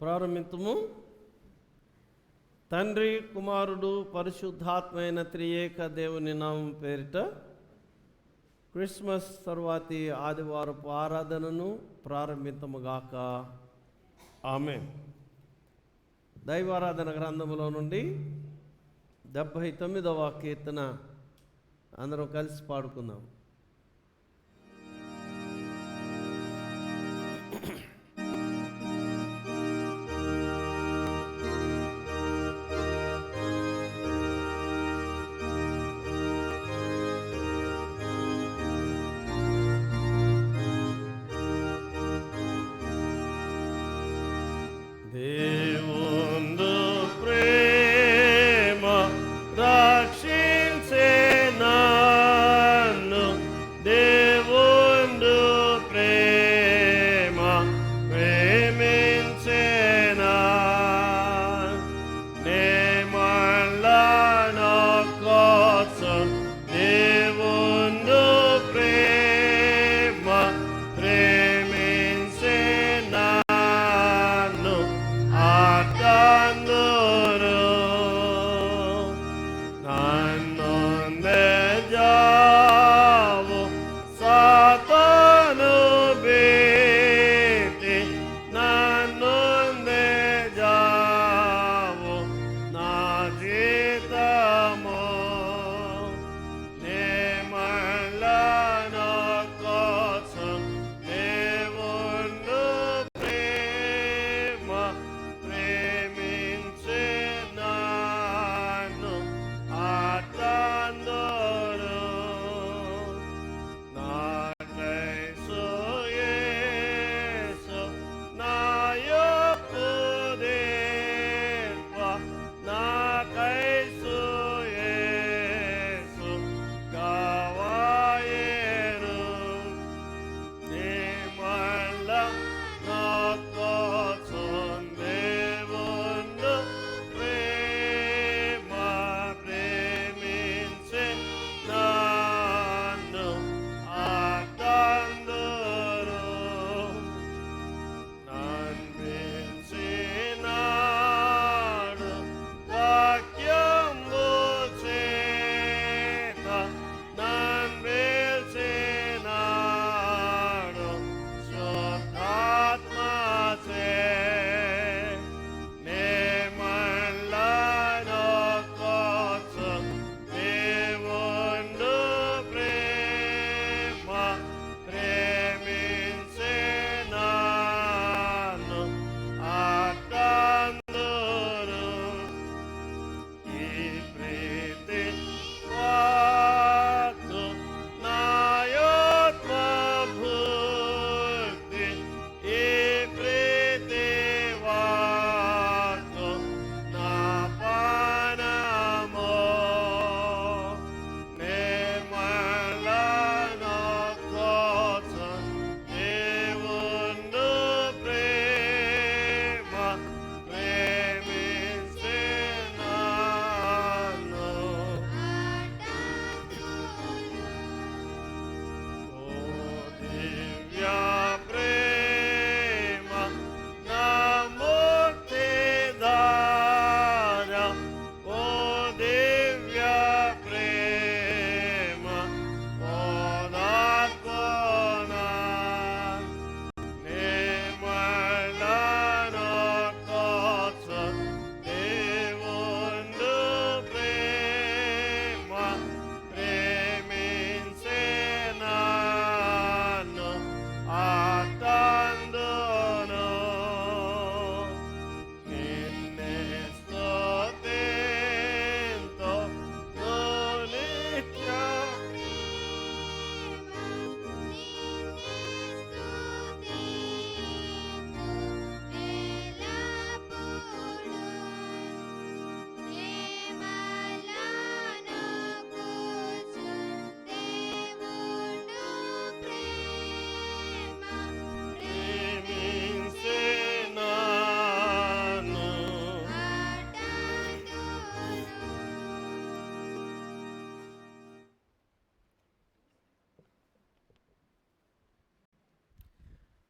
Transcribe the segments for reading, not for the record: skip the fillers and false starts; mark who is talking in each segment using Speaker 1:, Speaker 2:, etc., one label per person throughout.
Speaker 1: ప్రారంభింతుము. తండ్రి, కుమారుడు, పరిశుద్ధాత్మైన త్రియేక దేవుని నామం పేరిట క్రిస్మస్ తరువాతి ఆదివారపు ఆరాధనను ప్రారంభింతముగాక. ఆమేన్. దైవారాధన గ్రంథములో నుండి 79వ కీర్తన అందరం కలిసి పాడుకుందాం.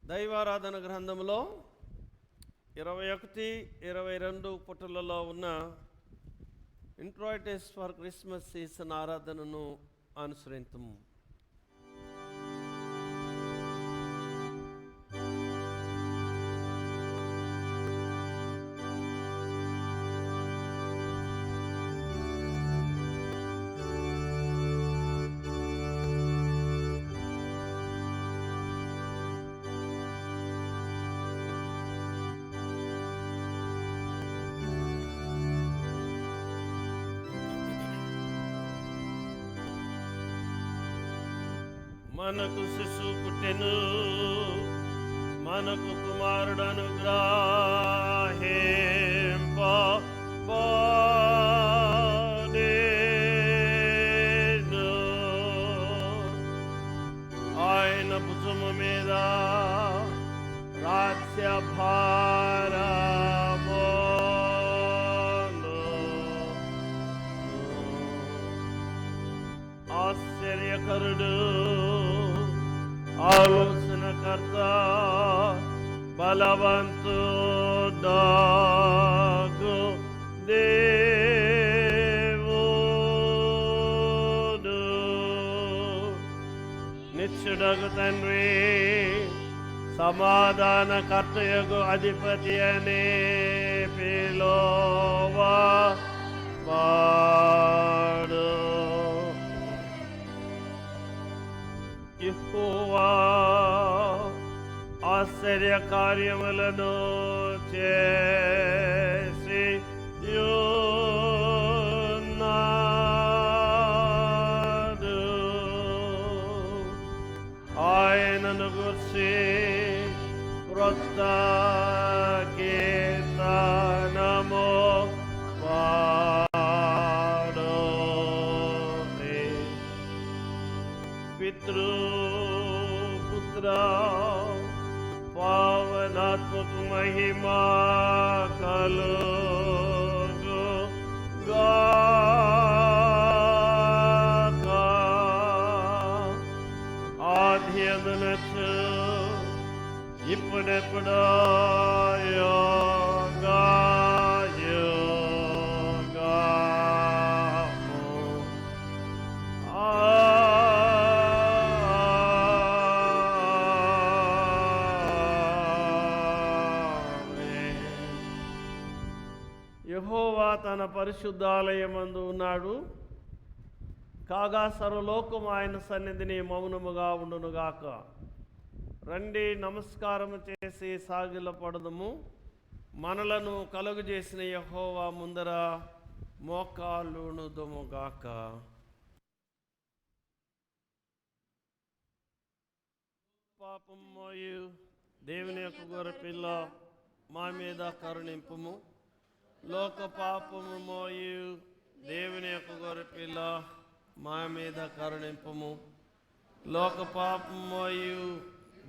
Speaker 1: దైవారాధన గ్రంథంలో 21, 22 పుటలలో ఉన్న ఇంట్రాయిటెస్ ఫర్ క్రిస్మస్ సీజన్ ఆరాధనను అనుసరించము. మనకు శిశువు పుట్టెను, మనకు కుమారుడు అనుగ్రహింపబడెను. ఆయన భుజము మీద రాజ్యభారమును. ఆశ్చర్యకరుడు, ఆలోచనకర్త, బలవంతుడగు దేవుడు, నిత్యుడగు తండ్రి, సమాధానకర్తయగు అధిపతి అనే పిలువబడు. యెహోవా ఆశ్చర్య కార్యములను చేసి యున్నాడు. ఆయనను గూర్చి క్రొత్త కీర్తనము పాడుడి. పితృపుత్ర పావనాత్మక మహిమా కలుగు గాక. ఆద్యందునచు ఇప్పుడెప్పుడు యెహోవా తన పరిశుద్ధాలయమందు ఉన్నాడు, కాగా సర్వలోకం ఆయన సన్నిధిని మౌనముగా ఉండునుగాక. రండి, నమస్కారము చేసి సాగిలపడదుము. మనలను కలుగు చేసిన యెహోవా ముందర మోకాళ్ళునుదుముగాక. పాపం మోయు దేవుని యొక్క గొర్రెపిల్ల మా మీద కరుణింపుము. లోక పాపము మోయు దేవుని యొక్క గొర్రెపిల్ల మా మీద కరుణింపుము. లోక పాపము మోయు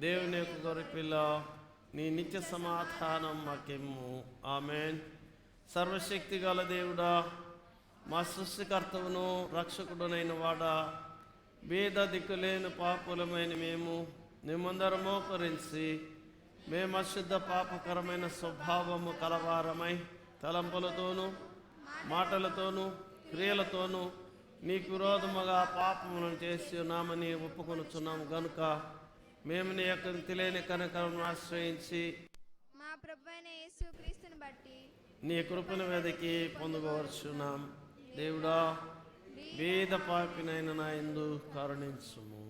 Speaker 1: దేవుని యొక్క గొర్రెపిల్ల నీ నిత్య సమాధానం మాకెమ్ము. ఆమేన్. సర్వశక్తి గల దేవుడా, మా సృష్టికర్తవును రక్షకుడునైన వాడా, భేద దిక్కులేని పాపులమైన మేము మేమందరం మోకరించి మేము అశుద్ధ పాపకరమైన స్వభావము కలవారమై తలంపులతోనూ మాటలతోనూ క్రియలతోనూ నీకు విరోధముగా పాపములను చేసి ఉన్నామని ఒప్పుకొనుచున్నాము గనుక మేము నీ యొక్క తెలియని కనికరమును ఆశ్రయించి
Speaker 2: మా ప్రభువైన యేసుక్రీస్తుని బట్టి
Speaker 1: నీ కృపను వెదకి పొందుకోవచ్చున్నాం. దేవుడా, వేద పాపినైన నా యందు కరుణించుము.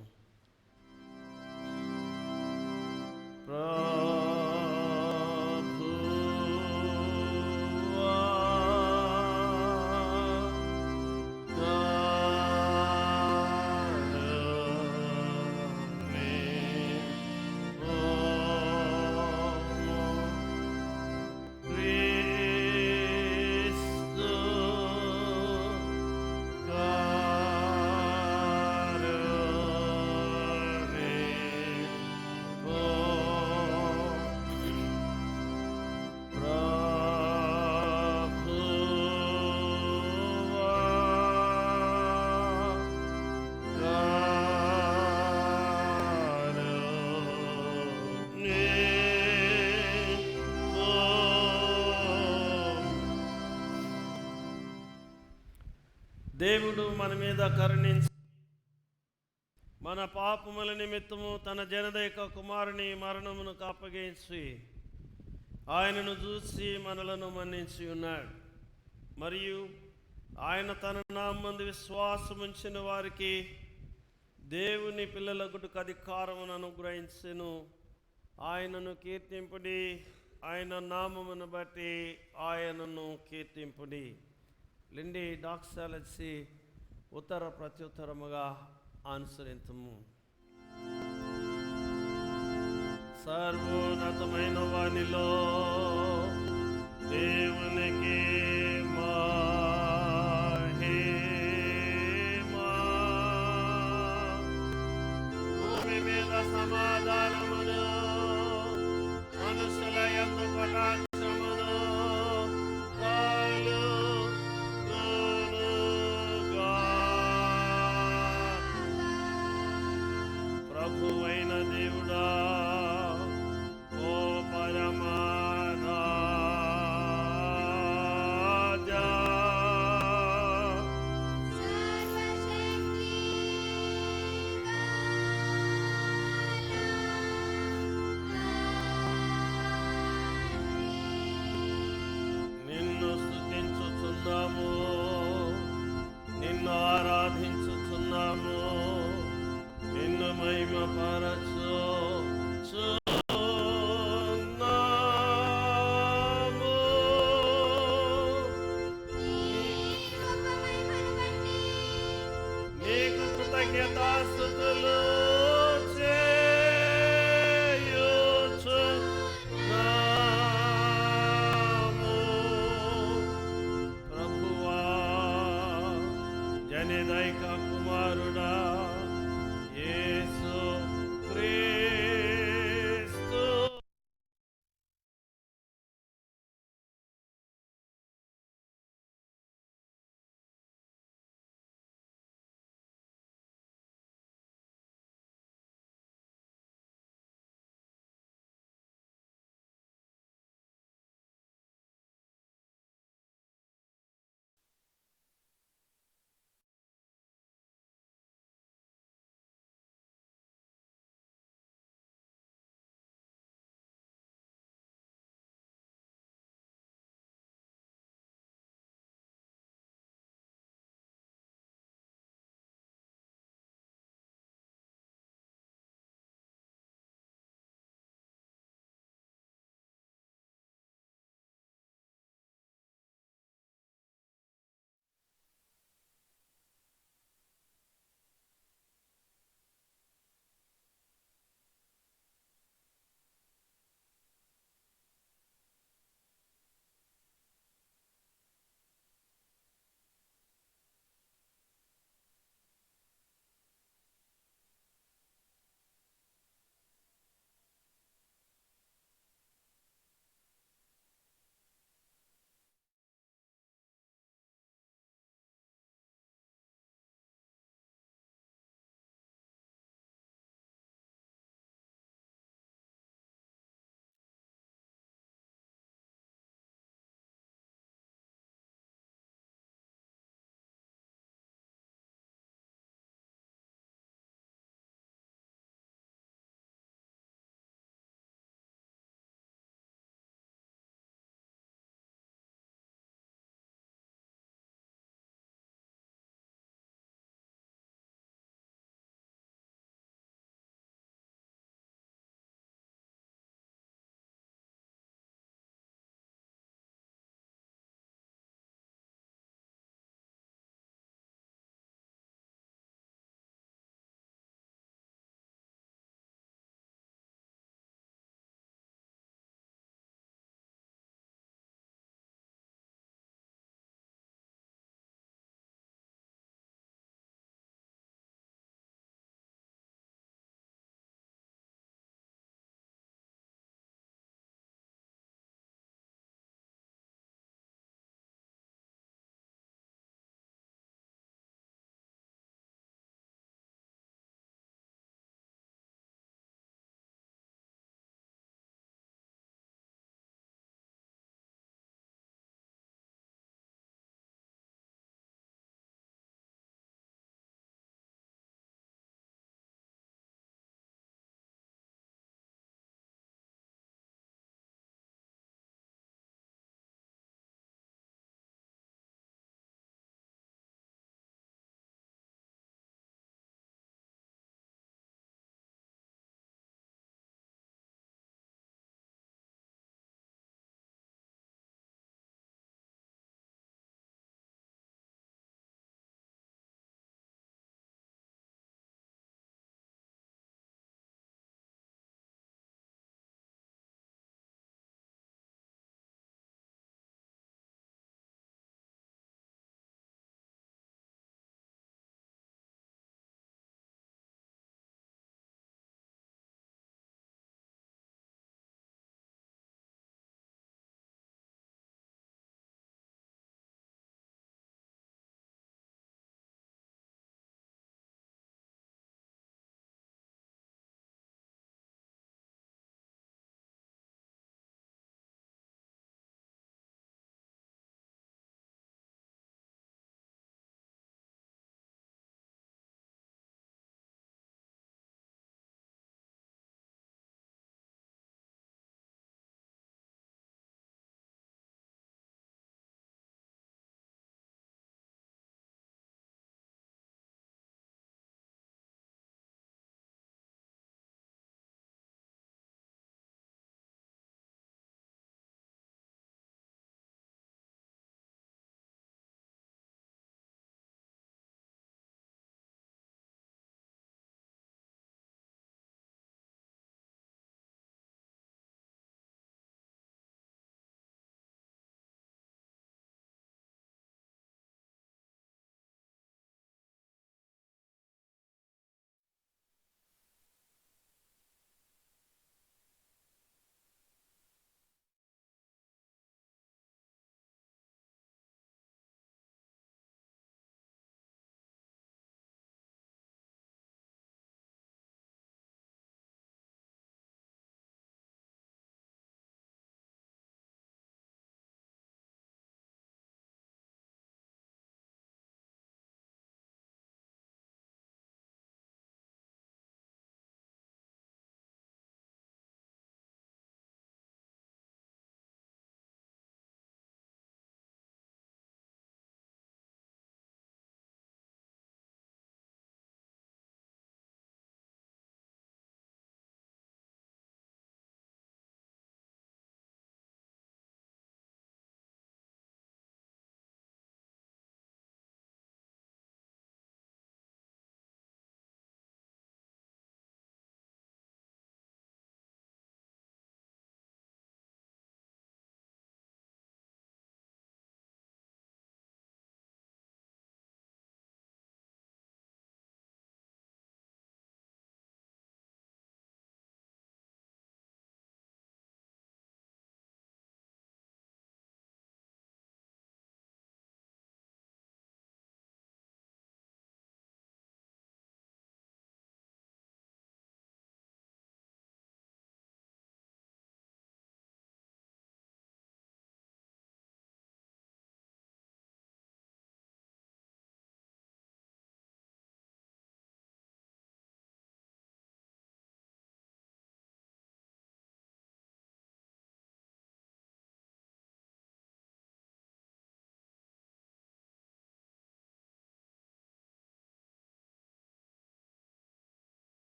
Speaker 1: దేవుడు మన మీద కరుణించి మన పాపముల నిమిత్తము తన జనదైక కుమారుని మరణమునకు అప్పగించి ఆయనను చూసి మనలను మన్నించి ఉన్నాడు. మరియు ఆయన తన నామందు విశ్వాసముంచిన వారికి దేవుని పిల్లలకుటకు అధికారమును అనుగ్రహించెను. ఆయనను కీర్తింపుడి, ఆయన నామమును బట్టి ఆయనను కీర్తింపుడి. లిండి డాక్సాలసి ఉత్తర ప్రత్యుత్తరముగా అనుసరించము. సర్వోన్నతమైన వానిలో దేవునికి మహిమ, భూమి మీద సమాధానమును, మనుషుల యందు కటాక్షమును కలుగునుగా. ప్రభువైన దేవుడా, ఓ పరమా రాజా,
Speaker 2: సర్వశక్తి
Speaker 1: నిన్ను స్తుతించుచున్నాము, నిన్ను ఆరాధించుచున్నాము, నిన్ను మహిమపరచు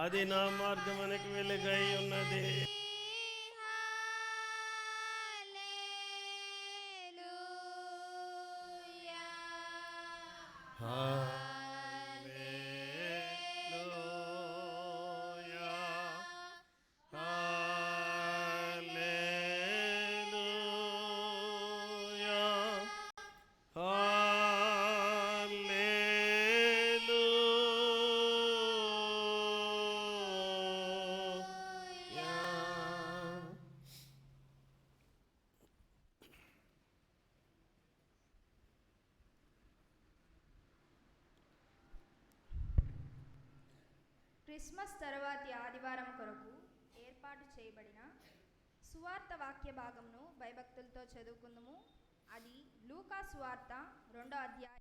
Speaker 1: అది నా మార్గమునకు వెలుగై ఉన్నది.
Speaker 3: క్రిస్మస్ తరువాతి ఆదివారం కొరకు ఏర్పాటు చేయబడిన సువార్త వాక్య భాగంను భయభక్తులతో చదువుకుందాము. అది లూకా సువార్త 2వ అధ్యాయం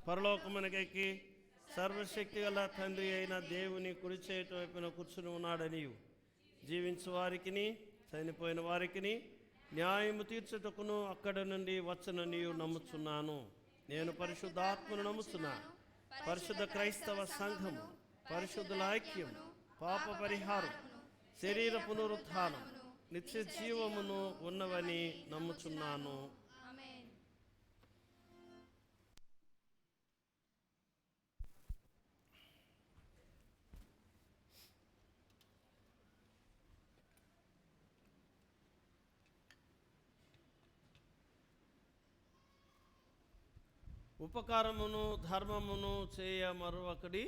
Speaker 1: పరలోకమునకెక్కి సర్వశక్తి గల తండ్రి అయిన దేవుని కుడి చేతి వైపున కూర్చుని ఉన్నాడనియు, జీవించు వారికిని చనిపోయిన వారికిని న్యాయము తీర్చుటకును అక్కడ నుండి వచ్చననియు నమ్ముచున్నాను. నేను పరిశుద్ధాత్మను నమ్ముచున్నాను. పరిశుద్ధ క్రైస్తవ సంఘము, పరిశుద్ధుల ఐక్యం, పాప పరిహారం, శరీర పునరుత్థానం, నిత్య జీవమును ఉన్నవని నమ్ముచున్నాను. ఉపకారమును ధర్మమును చేయ మరొకడి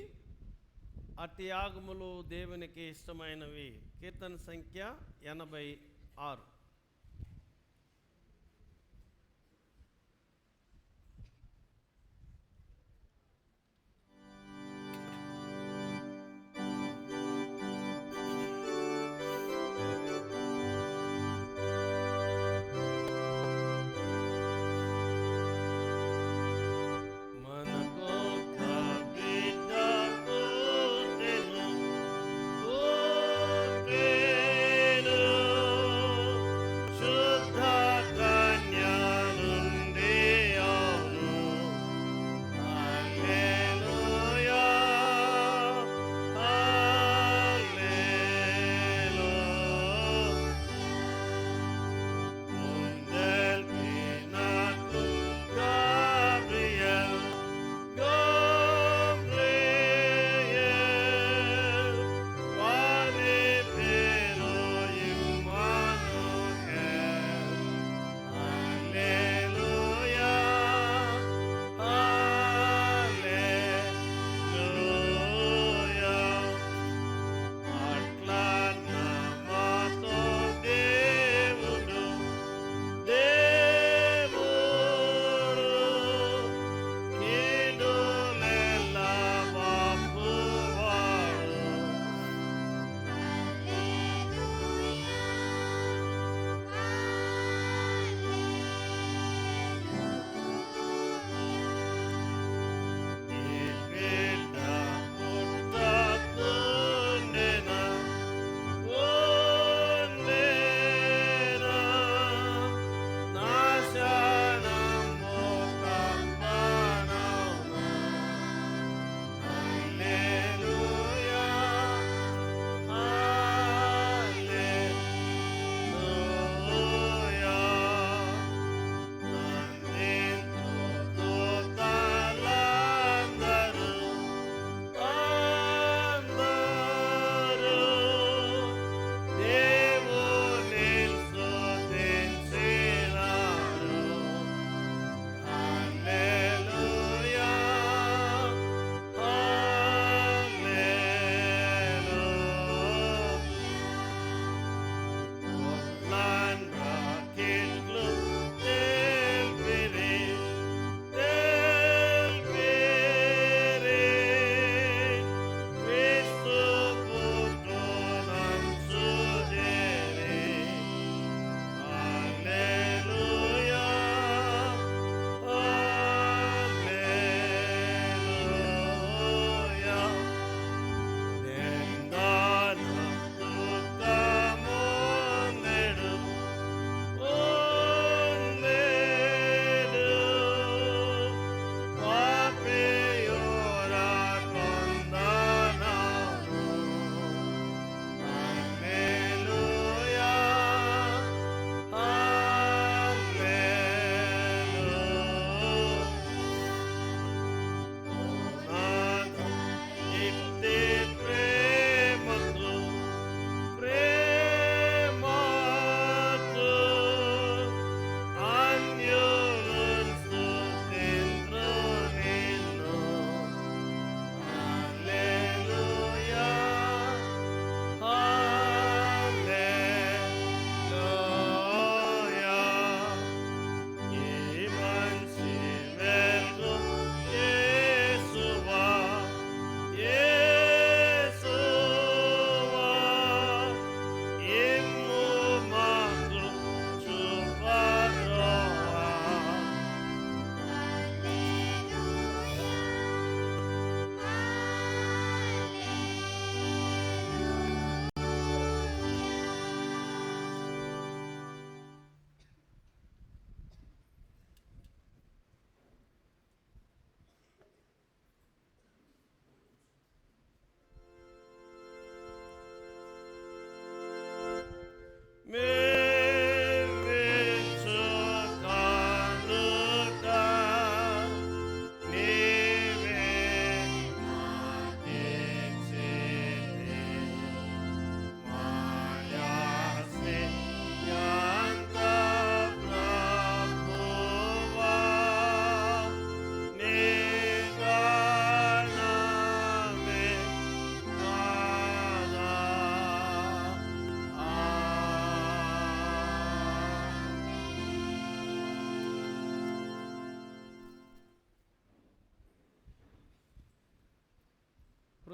Speaker 1: అట్టి యాగములు దేవునికి ఇష్టమైనవి. కీర్తన సంఖ్య 86.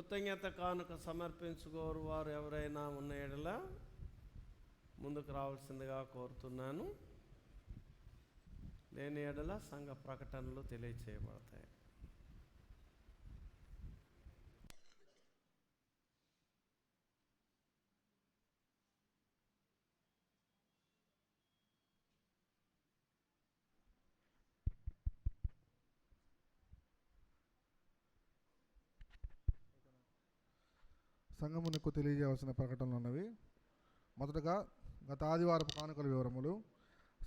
Speaker 1: కృతజ్ఞత కానుక సమర్పించుకోరు వారు ఎవరైనా ఉన్న ఎడల ముందుకు రావాల్సిందిగా కోరుతున్నాను. లేని ఎడల సంఘ ప్రకటనలు తెలియచేయబడతాయి.
Speaker 4: సంఘమునకు తెలియజేయవలసిన ప్రకటనలు ఉన్నవి. మొదటగా గత ఆదివారపు కానుకల వివరములు.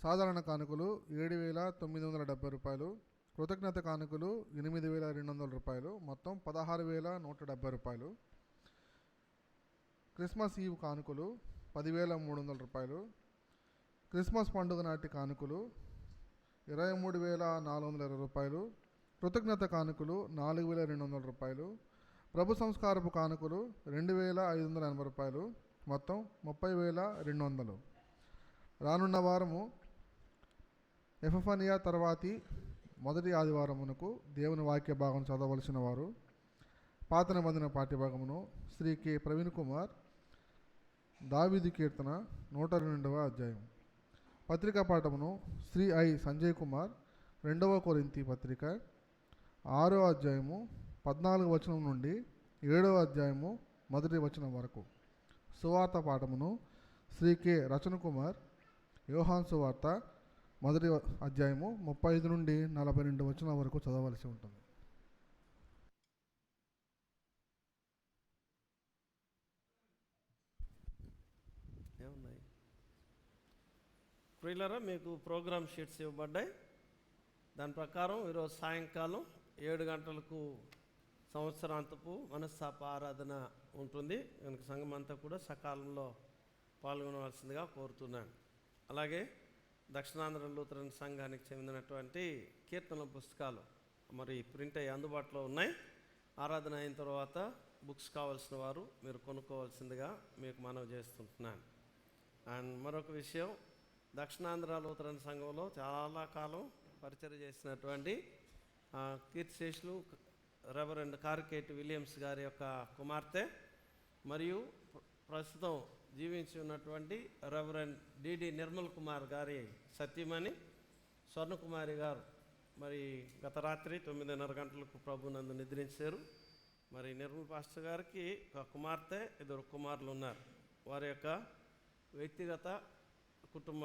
Speaker 4: సాధారణ కానుకలు 7,970 రూపాయలు, కృతజ్ఞత కానుకలు 8,200 రూపాయలు, మొత్తం 16,170 రూపాయలు. క్రిస్మస్ ఈవ్ కానుకలు 10,300 రూపాయలు. క్రిస్మస్ పండుగ నాటి కానుకలు 23,420 రూపాయలు. కృతజ్ఞత కానుకలు 4,200 రూపాయలు. ప్రభు సంస్కారపు కానుకలు 2,580 రూపాయలు, మొత్తం 30,200. రానున్న వారము ఎఫఫనియా తర్వాతి మొదటి ఆదివారమునకు దేవుని వాక్య భాగం చదవలసిన వారు పాత నిబంధన పాఠ్యభాగమును శ్రీ కె ప్రవీణ్ కుమార్, దావీదు కీర్తన 102వ అధ్యాయం. పత్రికా పాఠమును శ్రీ ఐ సంజయ్ కుమార్, 2వ కొరింథీ పత్రిక 6వ అధ్యాయము 14వ వచనం నుండి 7వ అధ్యాయము 1వ వచనం వరకు. సువార్త పాఠమును శ్రీ కె రచన కుమార్, యోహాన్ సువార్త 1వ అధ్యాయము 35 నుండి 42 వచనం వరకు చదవలసి ఉంటుంది.
Speaker 1: ఏమున్నాయి ప్రియులారా? మీకు ప్రోగ్రామ్ షీట్స్ ఇవ్వబడ్డాయి. దాని ప్రకారం ఈరోజు సాయంకాలం 7 గంటలకు సంవత్సరాంతపు మనస్తాప ఆరాధన ఉంటుంది కనుక సంఘం అంతా కూడా సకాలంలో పాల్గొనవలసిందిగా కోరుతున్నాను. అలాగే దక్షిణాంధ్ర లూథరన్ సంఘానికి చెందినటువంటి కీర్తనల పుస్తకాలు మరి ప్రింట్ అయ్యి అందుబాటులో ఉన్నాయి. ఆరాధన అయిన తర్వాత బుక్స్ కావాల్సిన వారు మీరు కొనుక్కోవాల్సిందిగా మీకు మనవి చేస్తుంటున్నాను. అండ్ మరొక విషయం, దక్షిణాంధ్ర లూథరన్ సంఘంలో చాలా కాలం పరిచయం చేసినటువంటి కీర్తిశేషులు రెవరెండ్ కారుకేటి విలియమ్స్ గారి యొక్క కుమార్తె మరియు ప్రస్తుతం జీవించి ఉన్నటువంటి రెవరెండ్ డిడి నిర్మల్ కుమార్ గారి సతీమణి స్వర్ణకుమారి గారు మరి గత రాత్రి 9:30 గంటలకు ప్రభునందు నిద్రించారు. మరి నిర్మల్ పాస్టర్ గారికి ఒక కుమార్తె, 2 కుమారులు ఉన్నారు. వారి యొక్క వ్యక్తిగత కుటుంబ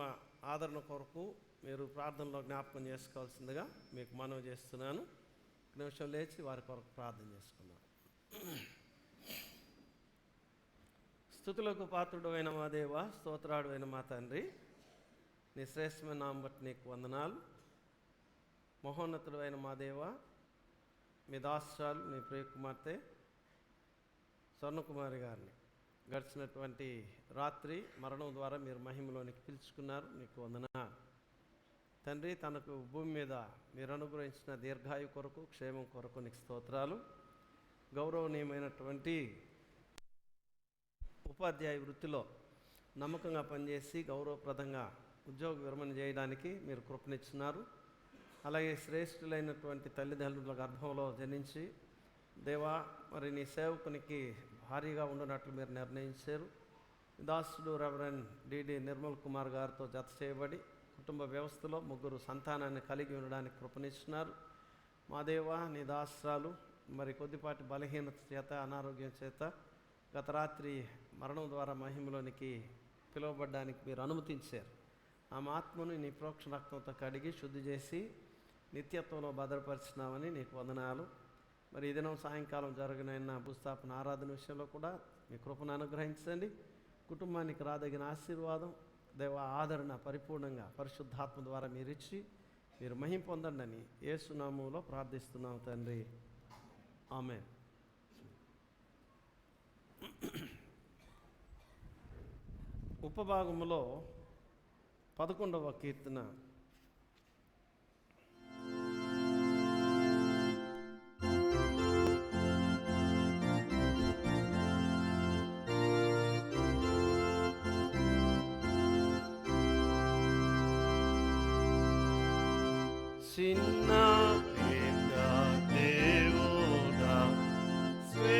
Speaker 1: ఆదరణ కొరకు మీరు ప్రార్థనలో జ్ఞాపకం చేసుకోవాల్సిందిగా మీకు మనవి చేస్తున్నాను. నిమిషం లేచి వారి కొరకు ప్రార్థన చేసుకున్నాం. స్తుతులకు పాత్రుడు అయిన మా దేవ, స్తోత్రాడు అయిన మా తండ్రి, నీ శ్రేష్టమైన నామం బట్టి నీకు వందనాలు. మహోన్నతుడు అయిన మా దేవ, మీ దాసరాలు మీ ప్రియ కుమార్తె స్వర్ణకుమారి గారిని గడిచినటువంటి రాత్రి మరణం ద్వారా మీరు మహిమలోనికి పిలుచుకున్నారు. నీకు వందనాలు తండ్రి. తనకు భూమి మీద మీరు అనుగ్రహించిన దీర్ఘాయు కొరకు, క్షేమం కొరకు నీకు స్తోత్రాలు. గౌరవనీయమైనటువంటి ఉపాధ్యాయ వృత్తిలో నమ్మకంగా పనిచేసి గౌరవప్రదంగా ఉద్యోగ విరమణ చేయడానికి మీరు కృపనిచ్చున్నారు. అలాగే శ్రేష్ఠులైనటువంటి తల్లిదండ్రుల గర్భంలో జనించి దేవా మరి నీ సేవకునికి భారీగా ఉండనట్లు మీరు నిర్ణయించారు. దాసుడు రెవరెండ్ డిడి నిర్మల్ కుమార్ గారితో జత చేయబడి కుటుంబ వ్యవస్థలో 3 సంతానాన్ని కలిగి ఉండడానికి కృపనిస్తున్నారు. మా దేవా నీ దాసరాలు మరి కొద్దిపాటి బలహీనత చేత, అనారోగ్యం చేత గత రాత్రి మరణం ద్వారా మహిమలోనికి పిలువబడ్డానికి మీరు అనుమతించారు. ఆమె ఆత్మను నీ ప్రోక్ష రక్తంతో కడిగి శుద్ధి చేసి నిత్యత్వంలో భద్రపరిచినామని నీకు వందనాలు. మరి ఈ దినం సాయంకాలం జరగనైన భూస్థాపన ఆరాధన విషయంలో కూడా మీ కృపను అనుగ్రహించండి. కుటుంబానికి రాదగిన ఆశీర్వాదం, దేవ ఆదరణ పరిపూర్ణంగా పరిశుద్ధాత్మ ద్వారా మీరు ఇచ్చి మీరు మహిమ పొందండి అని యేసు నామములో ప్రార్థిస్తున్నాం తండ్రి, ఆమేన్. ఉపభాగములో 11వ కీర్తన. చిన్న దేవుడా స్వే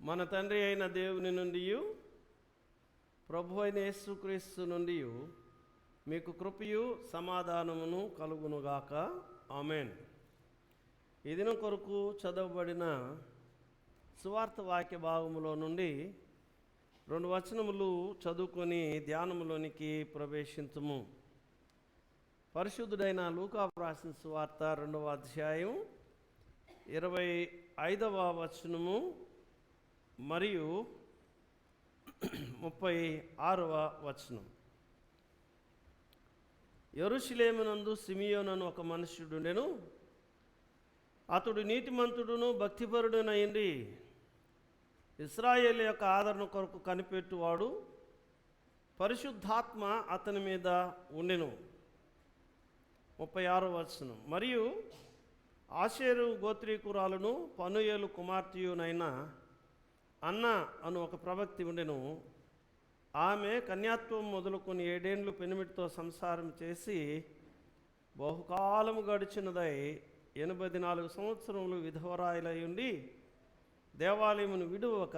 Speaker 1: మన తండ్రి అయిన దేవుని నుండి ప్రభు అయిన యేసుక్రీస్తు నుండి మీకు కృపయు సమాధానమును కలుగునుగాక. ఆమేన్. ఈ దినం కొరకు చదవబడిన సువార్త వాక్య భాగములో నుండి 2 వచనములు చదువుకొని ధ్యానములోనికి ప్రవేశించుము. పరిశుద్ధుడైన లూకా రాసిన సువార్త 2వ అధ్యాయం 25వ వచనము మరియు 36వ వచనం. యెరూషలేమునందు సిమియోనను ఒక మనుష్యుడుండెను. అతడు నీతిమంతుడును భక్తిపరుడునైంది, ఇశ్రాయేలు యొక్క ఆదరణ కొరకు కనిపెట్టువాడు. పరిశుద్ధాత్మ అతని మీద ఉండెను. 36వ వచనం. మరియు ఆషేరు గోత్రీకురాలును పనుయేలు కుమార్తెయునైన అన్న అను ఒక ప్రవక్తి ఉండెను. ఆమె కన్యాత్వం మొదలుకొని 7 ఏండ్లు పెనిమిటితో సంసారం చేసి బహుకాలము గడిచినదై 84 సంవత్సరములు విధవరాయిలై ఉండి దేవాలయమును విడువక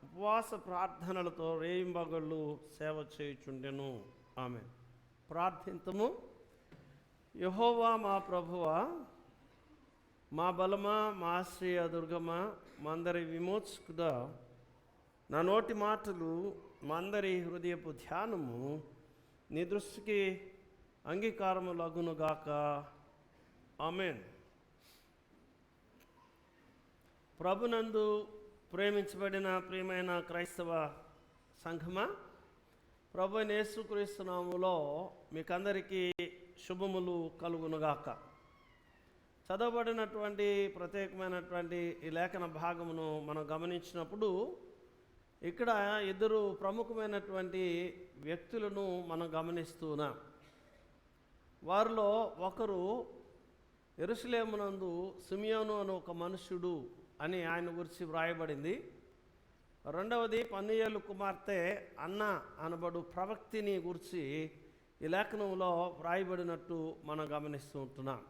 Speaker 1: ఉపవాస ప్రార్థనలతో రేయింబగళ్ళు సేవ చేయుచుండెను. ఆమె ప్రార్థింతము. యెహోవా మా ప్రభువా, మా బలమా, మా ఆశ్రయ దుర్గమా, మా అందరి విమోచకుడా, నా నోటి మాటలు మా అందరి హృదయపు ధ్యానము నీ దృష్టికి అంగీకారము లగునుగాక. ఆమేన్. ప్రభునందు ప్రేమించబడిన ప్రియమైన క్రైస్తవ సంఘమా, ప్రభు అయిన యేసుక్రీస్తు నామములో మీకందరికీ శుభములు కలుగునుగాక. చదవబడినటువంటి ప్రత్యేకమైనటువంటి ఈ లేఖన భాగమును మనం గమనించినప్పుడు ఇక్కడ 2 ప్రముఖమైనటువంటి వ్యక్తులను మనం గమనిస్తున్నాం. వారిలో ఒకరు యెరూషలేమునందు సిమియోను అను ఒక మనుష్యుడు అని ఆయన గురించి వ్రాయబడింది. రెండవది పనుయేలు కుమార్తె అన్న అనబడు ప్రవక్తిని గురించి ఈ లేఖనంలో వ్రాయబడినట్టు మనం గమనిస్తూ ఉంటున్నాం.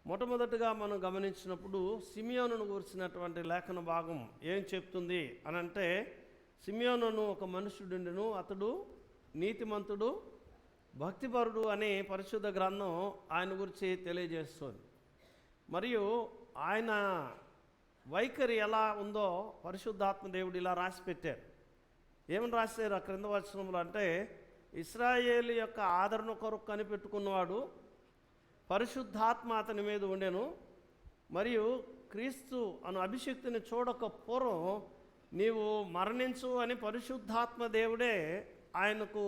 Speaker 1: మొట్టమొదటిగా మనం గమనించినప్పుడు సిమియోనును గురించినటువంటి లేఖన భాగం ఏం చెప్తుంది అనంటే, సిమియోనును ఒక మనుష్యుడుండెను, అతడు నీతిమంతుడు భక్తిపరుడు అని పరిశుద్ధ గ్రంథం ఆయన గురించి తెలియజేస్తుంది. మరియు ఆయన వైఖరి ఎలా ఉందో పరిశుద్ధాత్మ దేవుడు ఇలా రాసి పెట్టారు. ఏమని రాశారు ఆ క్రింద వచనంలో అంటే, ఇశ్రాయేలు యొక్క ఆదరణ కొరకు కనిపెట్టుకున్నవాడు, పరిశుద్ధాత్మ అతని మీద ఉండెను, మరియు క్రీస్తు అను అభిషక్తిని చూడక పూర్వం నీవు మరణించు అని పరిశుద్ధాత్మ దేవుడే ఆయనకు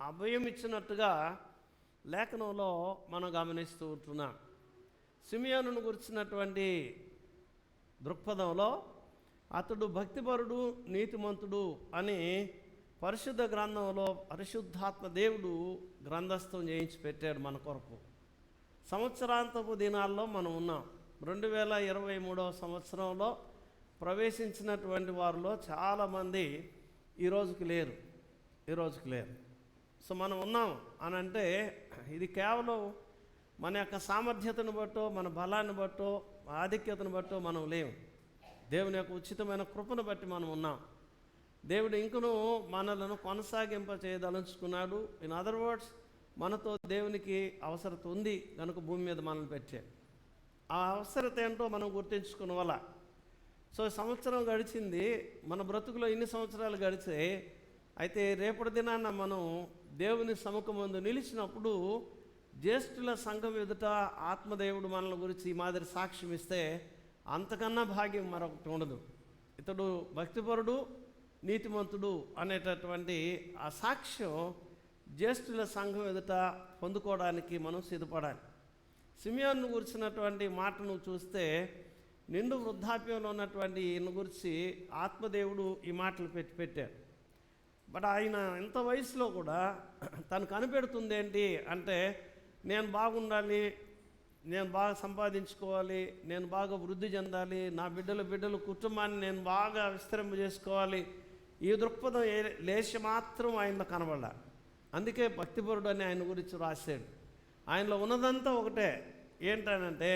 Speaker 1: అభయం ఇచ్చినట్టుగా లేఖనంలో మనం గమనిస్తూ ఉంటున్నాం. సిమియోనును గురించినటువంటి దృక్పథంలో అతడు భక్తిపరుడు నీతిమంతుడు అని పరిశుద్ధ గ్రంథంలో పరిశుద్ధాత్మ దేవుడు గ్రంథస్థం చేయించి పెట్టాడు మన కొరకు. సంవత్సరాంతపు దినాల్లో మనం ఉన్నాం. 2023వ సంవత్సరంలో ప్రవేశించినటువంటి వారిలో చాలామంది ఈ రోజుకి లేరు. సో మనం ఉన్నాం అని అంటే ఇది కేవలం మన యొక్క సామర్థ్యతను బట్టో, మన బలాన్ని బట్టో, ఆధిక్యతను బట్టో మనం లేవు. దేవుని యొక్క ఉచితమైన కృపను బట్టి మనం ఉన్నాం. దేవుడు ఇంకనూ మనలను కొనసాగింప చేయదలుచుకున్నాడు. ఇన్ అదర్ వర్డ్స్, మనతో దేవునికి అవసరత ఉంది కనుక భూమి మీద మనల్ని పెట్టాడు. ఆ అవసరత ఏంటో మనం గుర్తించుకున్న వల్ల. సో సంవత్సరం గడిచింది, మన బ్రతుకులో ఇన్ని సంవత్సరాలు గడిచాయి. అయితే రేపటి దినాన మనం దేవుని సముఖమందు నిలిచినప్పుడు జ్యేష్ఠుల సంఘం ఎదుట ఆత్మదేవుడు మనల గురించి ఈ మాదిరి సాక్ష్యం ఇస్తే అంతకన్నా భాగ్యం మరొకటి ఉండదు. ఇతడు భక్తిపరుడు నీతిమంతుడు అనేటటువంటి ఆ సాక్ష్యం జ్యేష్ఠుల సంఘం ఎదుట పొందుకోవడానికి మనం సిద్ధపడాలి. సిమియోను గురించినటువంటి మాటను చూస్తే నిండు వృద్ధాప్యంలో ఉన్నటువంటి ఈయన గురించి ఆత్మదేవుడు ఈ మాటలు పెట్టారు. బట్ ఆయన ఇంత వయసులో కూడా తను కనిపెడుతుంది ఏంటి అంటే, నేను బాగుండాలి, నేను బాగా సంపాదించుకోవాలి, నేను బాగా వృద్ధి చెందాలి, నా బిడ్డలు కుటుంబాన్ని నేను బాగా విస్తరింపజేసుకోవాలి. ఈ దృక్పథం లేశ మాత్రం ఆయనలో కనబడాల. అందుకే భక్తిపరుడు అని ఆయన గురించి రాశాడు. ఆయనలో ఉన్నదంతా ఒకటే, ఏంటనంటే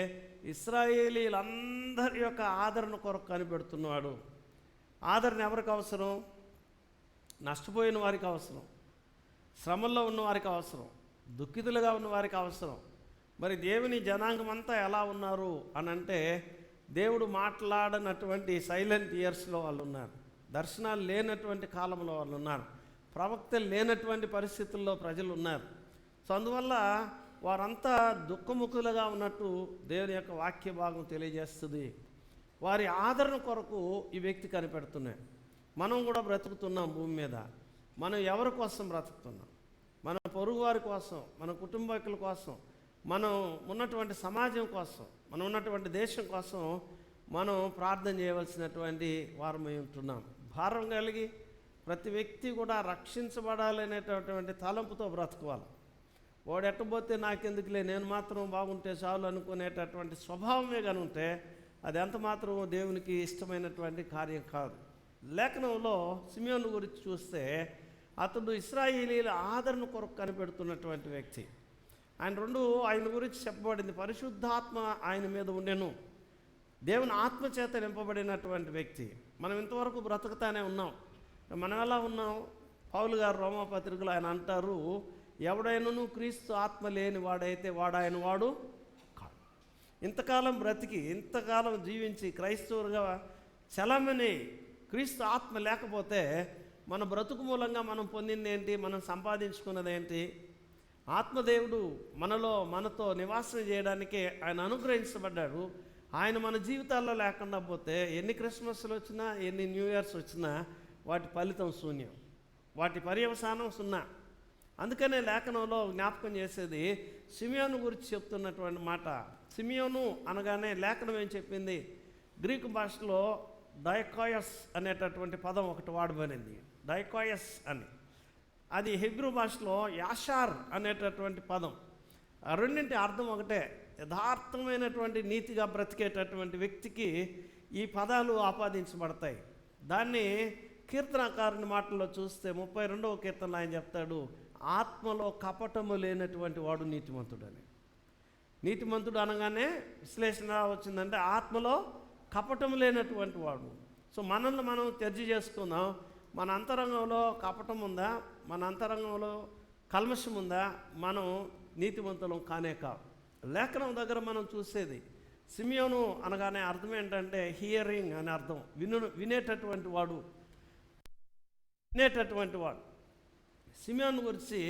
Speaker 1: ఇశ్రాయేలీలందరి యొక్క ఆదరణ కొరకు కనిపెడుతున్నాడు. ఆదరణ ఎవరికి అవసరం? నష్టపోయిన వారికి అవసరం, శ్రమల్లో ఉన్న వారికి అవసరం, దుఃఖితులుగా ఉన్న వారికి అవసరం. మరి దేవుని జనాంగం అంతా ఎలా ఉన్నారు అని అంటే, దేవుడు మాట్లాడనటువంటి సైలెంట్ ఇయర్స్లో వాళ్ళు ఉన్నారు, దర్శనాలు లేనటువంటి కాలంలో వాళ్ళు ఉన్నారు, ప్రవక్తలు లేనటువంటి పరిస్థితుల్లో ప్రజలు ఉన్నారు. సో అందువల్ల వారంతా దుఃఖముఖులుగా ఉన్నట్టు దేవుని యొక్క వాక్య భాగం తెలియజేస్తుంది. వారి ఆదరణ కొరకు ఈ వ్యక్తి కనిపెడుతున్నాయి. మనం కూడా బ్రతుకుతున్నాం భూమి మీద. మనం ఎవరి కోసం బ్రతుకుతున్నాం? మన పొరుగు వారి కోసం, మన కుటుంబీకుల కోసం, మనం ఉన్నటువంటి సమాజం కోసం, మనం ఉన్నటువంటి దేశం కోసం మనం ప్రార్థన చేయవలసినటువంటి వారమై ఉంటున్నాం. భారం కలిగి ప్రతి వ్యక్తి కూడా రక్షించబడాలనేటటువంటి తలంపుతో బ్రతకవాలి. వాడు ఎట్టబోతే నాకెందుకులే, నేను మాత్రం బాగుంటే చాలు అనుకునేటటువంటి స్వభావమే కానీ ఉంటే అది ఎంత మాత్రం దేవునికి ఇష్టమైనటువంటి కార్యం కాదు. లేఖనంలో సిమియోను గురించి చూస్తే అతడు ఇశ్రాయేలీల ఆదరణ కొరకు కనిపెడుతున్నటువంటి వ్యక్తి. ఆయన గురించి చెప్పబడింది, పరిశుద్ధాత్మ ఆయన మీద ఉండెను, దేవుని ఆత్మ చేత నింపబడినటువంటి వ్యక్తి. మనం ఇంతవరకు బ్రతుకుతానే ఉన్నాం. మనం ఎలా ఉన్నాం? పౌలు గారు రోమాపత్రికలో ఆయన అంటారు, ఎవడైనను క్రీస్తు ఆత్మ లేని వాడైతే వాడాయన వాడు కాదు. ఇంతకాలం బ్రతికి, ఇంతకాలం జీవించి క్రైస్తవులుగా చలమని క్రీస్తు ఆత్మ లేకపోతే మన బ్రతుకు మూలంగా మనం పొందింది ఏంటి? మనం సంపాదించుకున్నది ఏంటి? ఆత్మదేవుడు మనతో నివాసం చేయడానికే ఆయన అనుగ్రహించబడ్డాడు. ఆయన మన జీవితాల్లో లేకుండా పోతే ఎన్ని క్రిస్మస్లు వచ్చినా, ఎన్ని న్యూ ఇయర్స్ వచ్చినా వాటి ఫలితం శూన్యం, వాటి పర్యవసానం సున్నా. అందుకనే లేఖనంలో జ్ఞాపకం చేసేది సిమియోను గురించి చెప్తున్నటువంటి మాట. సిమియోను అనగానే లేఖనం ఏం చెప్పింది? గ్రీకు భాషలో డైకాయస్ అనేటటువంటి పదం ఒకటి వాడబడింది, డైకాయస్ అని. అది హెబ్రూ భాషలో యాషార్ అనేటటువంటి పదం. ఆ రెండింటి అర్థం ఒకటే. యథార్థమైనటువంటి నీతిగా బ్రతికేటటువంటి వ్యక్తికి ఈ పదాలు ఆపాదించబడతాయి. దాన్ని కీర్తనకారుని మాటల్లో చూస్తే 32వ కీర్తనలో ఆయన చెప్తాడు, ఆత్మలో కపటము లేనటువంటి వాడు నీతిమంతుడని. నీతిమంతుడు అనగానే విశ్లేషణ వచ్చిందంటే ఆత్మలో కపటం లేనటువంటి వాడు. సో మనల్ని మనం చర్చ చేసుకుందాం. మన అంతరంగంలో కపటం ఉందా? మన అంతరంగంలో కల్మషం ఉందా? మనం నీతిమంతులం కానే కాదు. లేఖనం దగ్గర మనం చూసేది సిమియోను అనగానే అర్థం ఏంటంటే హియరింగ్ అని అర్థం. వినేటటువంటి వాడు. సిమియోను గురించి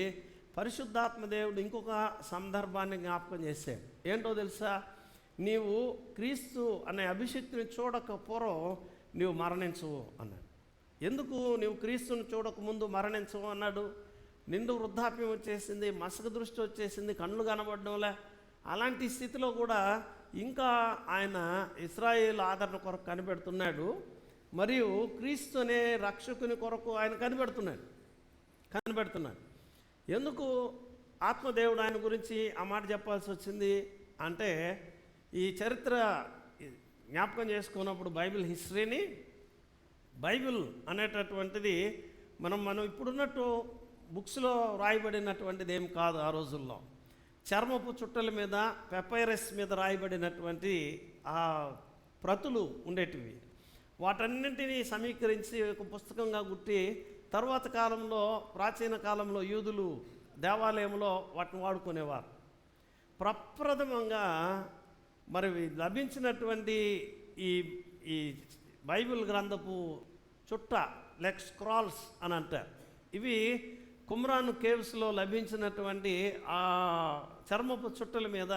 Speaker 1: పరిశుద్ధాత్మ దేవుడు ఇంకొక సందర్భాన్ని జ్ఞాపకం చేశాడు. ఏంటో తెలుసా? నీవు క్రీస్తు అనే అభిషక్తిని చూడక పూర్వం నీవు మరణించవు అన్నాడు. ఎందుకు నీవు క్రీస్తుని చూడకముందు మరణించవు అన్నాడు? నిండు వృద్ధాప్యం వచ్చేసింది, మసక దృష్టి వచ్చేసింది, కళ్ళు కనబడడంలే. అలాంటి స్థితిలో కూడా ఇంకా ఆయన ఇశ్రాయేలు ఆదరణ కొరకు కనిపెడుతున్నాడు. మరియు క్రీస్తు అనే రక్షకుని కొరకు ఆయన కనిపెడుతున్నాడు. ఎందుకు ఆత్మదేవుడు ఆయన గురించి ఆ మాట చెప్పాల్సి వచ్చింది అంటే, ఈ చరిత్ర జ్ఞాపకం చేసుకున్నప్పుడు బైబిల్ హిస్టరీని, బైబిల్ అనేటటువంటిది మనం ఇప్పుడున్నట్టు బుక్స్లో రాయబడినటువంటిది ఏం కాదు. ఆ రోజుల్లో చర్మపు చుట్టల మీద, పెపైరస్ మీద రాయబడినటువంటి ఆ ప్రతులు ఉండేటివి. వాటన్నింటినీ సమీకరించి ఒక పుస్తకంగా గుట్టి తర్వాత కాలంలో, ప్రాచీన కాలంలో యూదులు దేవాలయంలో వాటిని వాడుకునేవారు. ప్రప్రథమంగా మరి లభించినటువంటి ఈ బైబిల్ గ్రంథపు చుట్ట, లెక్ స్క్రాల్స్ అని అంటారు. ఇవి కుమ్రాన్ కేవ్స్లో లభించినటువంటి ఆ చర్మపు చుట్టల మీద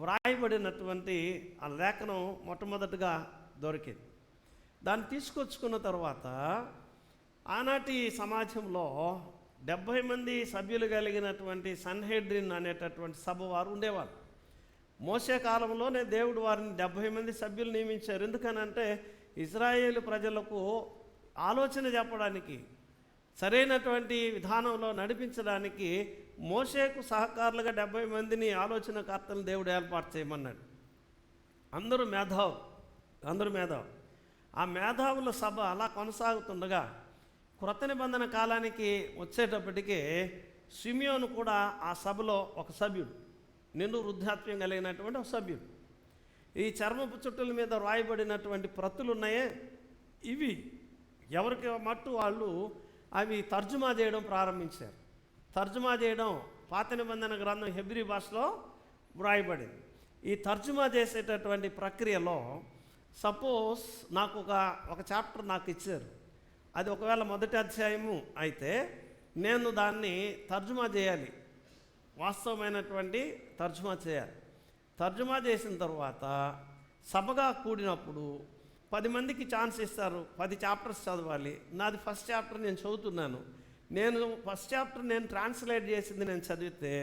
Speaker 1: వ్రాయబడినటువంటి ఆ లేఖనం మొట్టమొదటిగా దొరికింది. దాన్ని తీసుకొచ్చుకున్న తర్వాత ఆనాటి సమాజంలో 70 మంది సభ్యులు కలిగినటువంటి సన్హెడ్రిన్ అనేటటువంటి సభ వారు ఉండేవారు. మోసే కాలంలోనే దేవుడు వారిని 70 మంది సభ్యులు నియమించారు. ఎందుకనంటే ఇశ్రాయేలు ప్రజలకు ఆలోచన చెప్పడానికి, సరైనటువంటి విధానంలో నడిపించడానికి మోసేకు సహకారులుగా 70 మందిని ఆలోచనకర్తలను దేవుడు ఏర్పాటు చేయమన్నాడు. అందరూ మేధావు. ఆ మేధావుల సభ అలా కొనసాగుతుండగా క్రొత్త నిబంధన కాలానికి వచ్చేటప్పటికీ సిమియోను కూడా ఆ సభలో ఒక సభ్యుడు, నిండు వృద్ధాప్యం కలిగినటువంటి ఒక సభ్యుడు. ఈ చర్మపు చుట్టల మీద రాయబడినటువంటి ప్రతులు ఉన్నాయే, ఇవి ఎవరికి మట్టు వాళ్ళు అవి తర్జుమా చేయడం ప్రారంభించారు. తర్జుమా చేయడం పాత నిబంధన గ్రంథం హెబ్రీ భాషలో వ్రాయబడింది. ఈ తర్జుమా చేసేటటువంటి ప్రక్రియలో సపోజ్ నాకు ఒక చాప్టర్ నాకు ఇచ్చారు, అది ఒకవేళ మొదటి అధ్యాయము అయితే నేను దాన్ని తర్జుమా చేయాలి, వాస్తవమైనటువంటి తర్జుమా చేయాలి. తర్జుమా చేసిన తర్వాత సభగా కూడినప్పుడు 10 మందికి ఛాన్స్ ఇస్తారు, 10 చాప్టర్స్ చదవాలి. నాది ఫస్ట్ చాప్టర్ నేను చదువుతున్నాను. ఫస్ట్ చాప్టర్ నేను ట్రాన్స్లేట్ చేసింది నేను చదివితే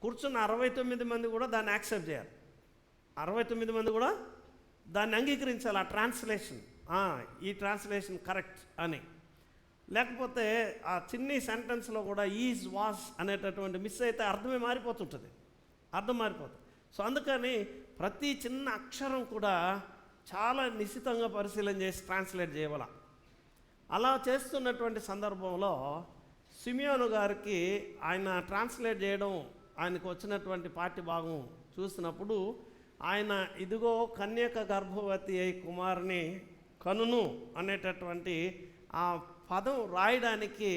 Speaker 1: కూర్చున్న 69 మంది కూడా దాన్ని యాక్సెప్ట్ చేయాలి. 69 మంది కూడా దాన్ని అంగీకరించాలి. ఆ ట్రాన్స్లేషన్, ఈ ట్రాన్స్లేషన్ కరెక్ట్ అని. లేకపోతే ఆ చిన్ని సెంటెన్స్లో కూడా ఈజ్ వాస్ అనేటటువంటి మిస్ అయితే అర్థమే మారిపోతుంటుంది, అర్థం మారిపోతుంది. సో అందుకని ప్రతి చిన్న అక్షరం కూడా చాలా నిశితంగా పరిశీలన చేసి ట్రాన్స్లేట్ చేయవల. అలా చేస్తున్నటువంటి సందర్భంలో సిమియోను గారికి ఆయన ట్రాన్స్లేట్ చేయడం, ఆయనకు వచ్చినటువంటి పాఠ్య భాగం చూసినప్పుడు ఆయన ఇదిగో కన్యక గర్భవతి అయి కుమారుని కనును అనేటటువంటి ఆ పదం రాయడానికి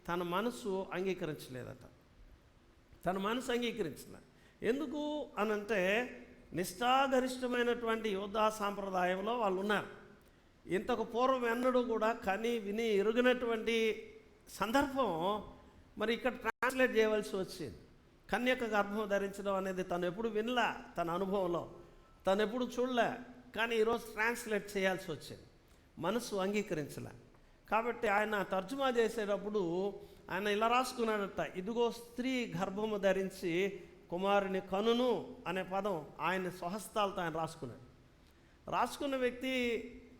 Speaker 1: తన మనసు అంగీకరించలేదట. తన మనసు అంగీకరించలేదు. ఎందుకు అనంటే నిష్ఠాగరిష్టమైనటువంటి యోధా సాంప్రదాయంలో వాళ్ళు ఉన్నారు. ఇంతకు పూర్వం ఎన్నడూ కూడా కని విని ఎరుగినటువంటి సందర్భం మరి ఇక్కడ ట్రాన్స్లేట్ చేయవలసి వచ్చింది. కన్యక గర్భం ధరించడం అనేది తను ఎప్పుడు వినలా, తన అనుభవంలో తను ఎప్పుడు చూడలే. కానీ ఈరోజు ట్రాన్స్లేట్ చేయాల్సి వచ్చింది, మనసు అంగీకరించలే. కాబట్టి ఆయన తర్జుమా చేసేటప్పుడు ఆయన ఇలా రాసుకున్నాడట, ఇదిగో స్త్రీ గర్భము ధరించి కుమారుని కనును అనే పదం ఆయన స్వహస్తాలతో ఆయన రాసుకున్న వ్యక్తి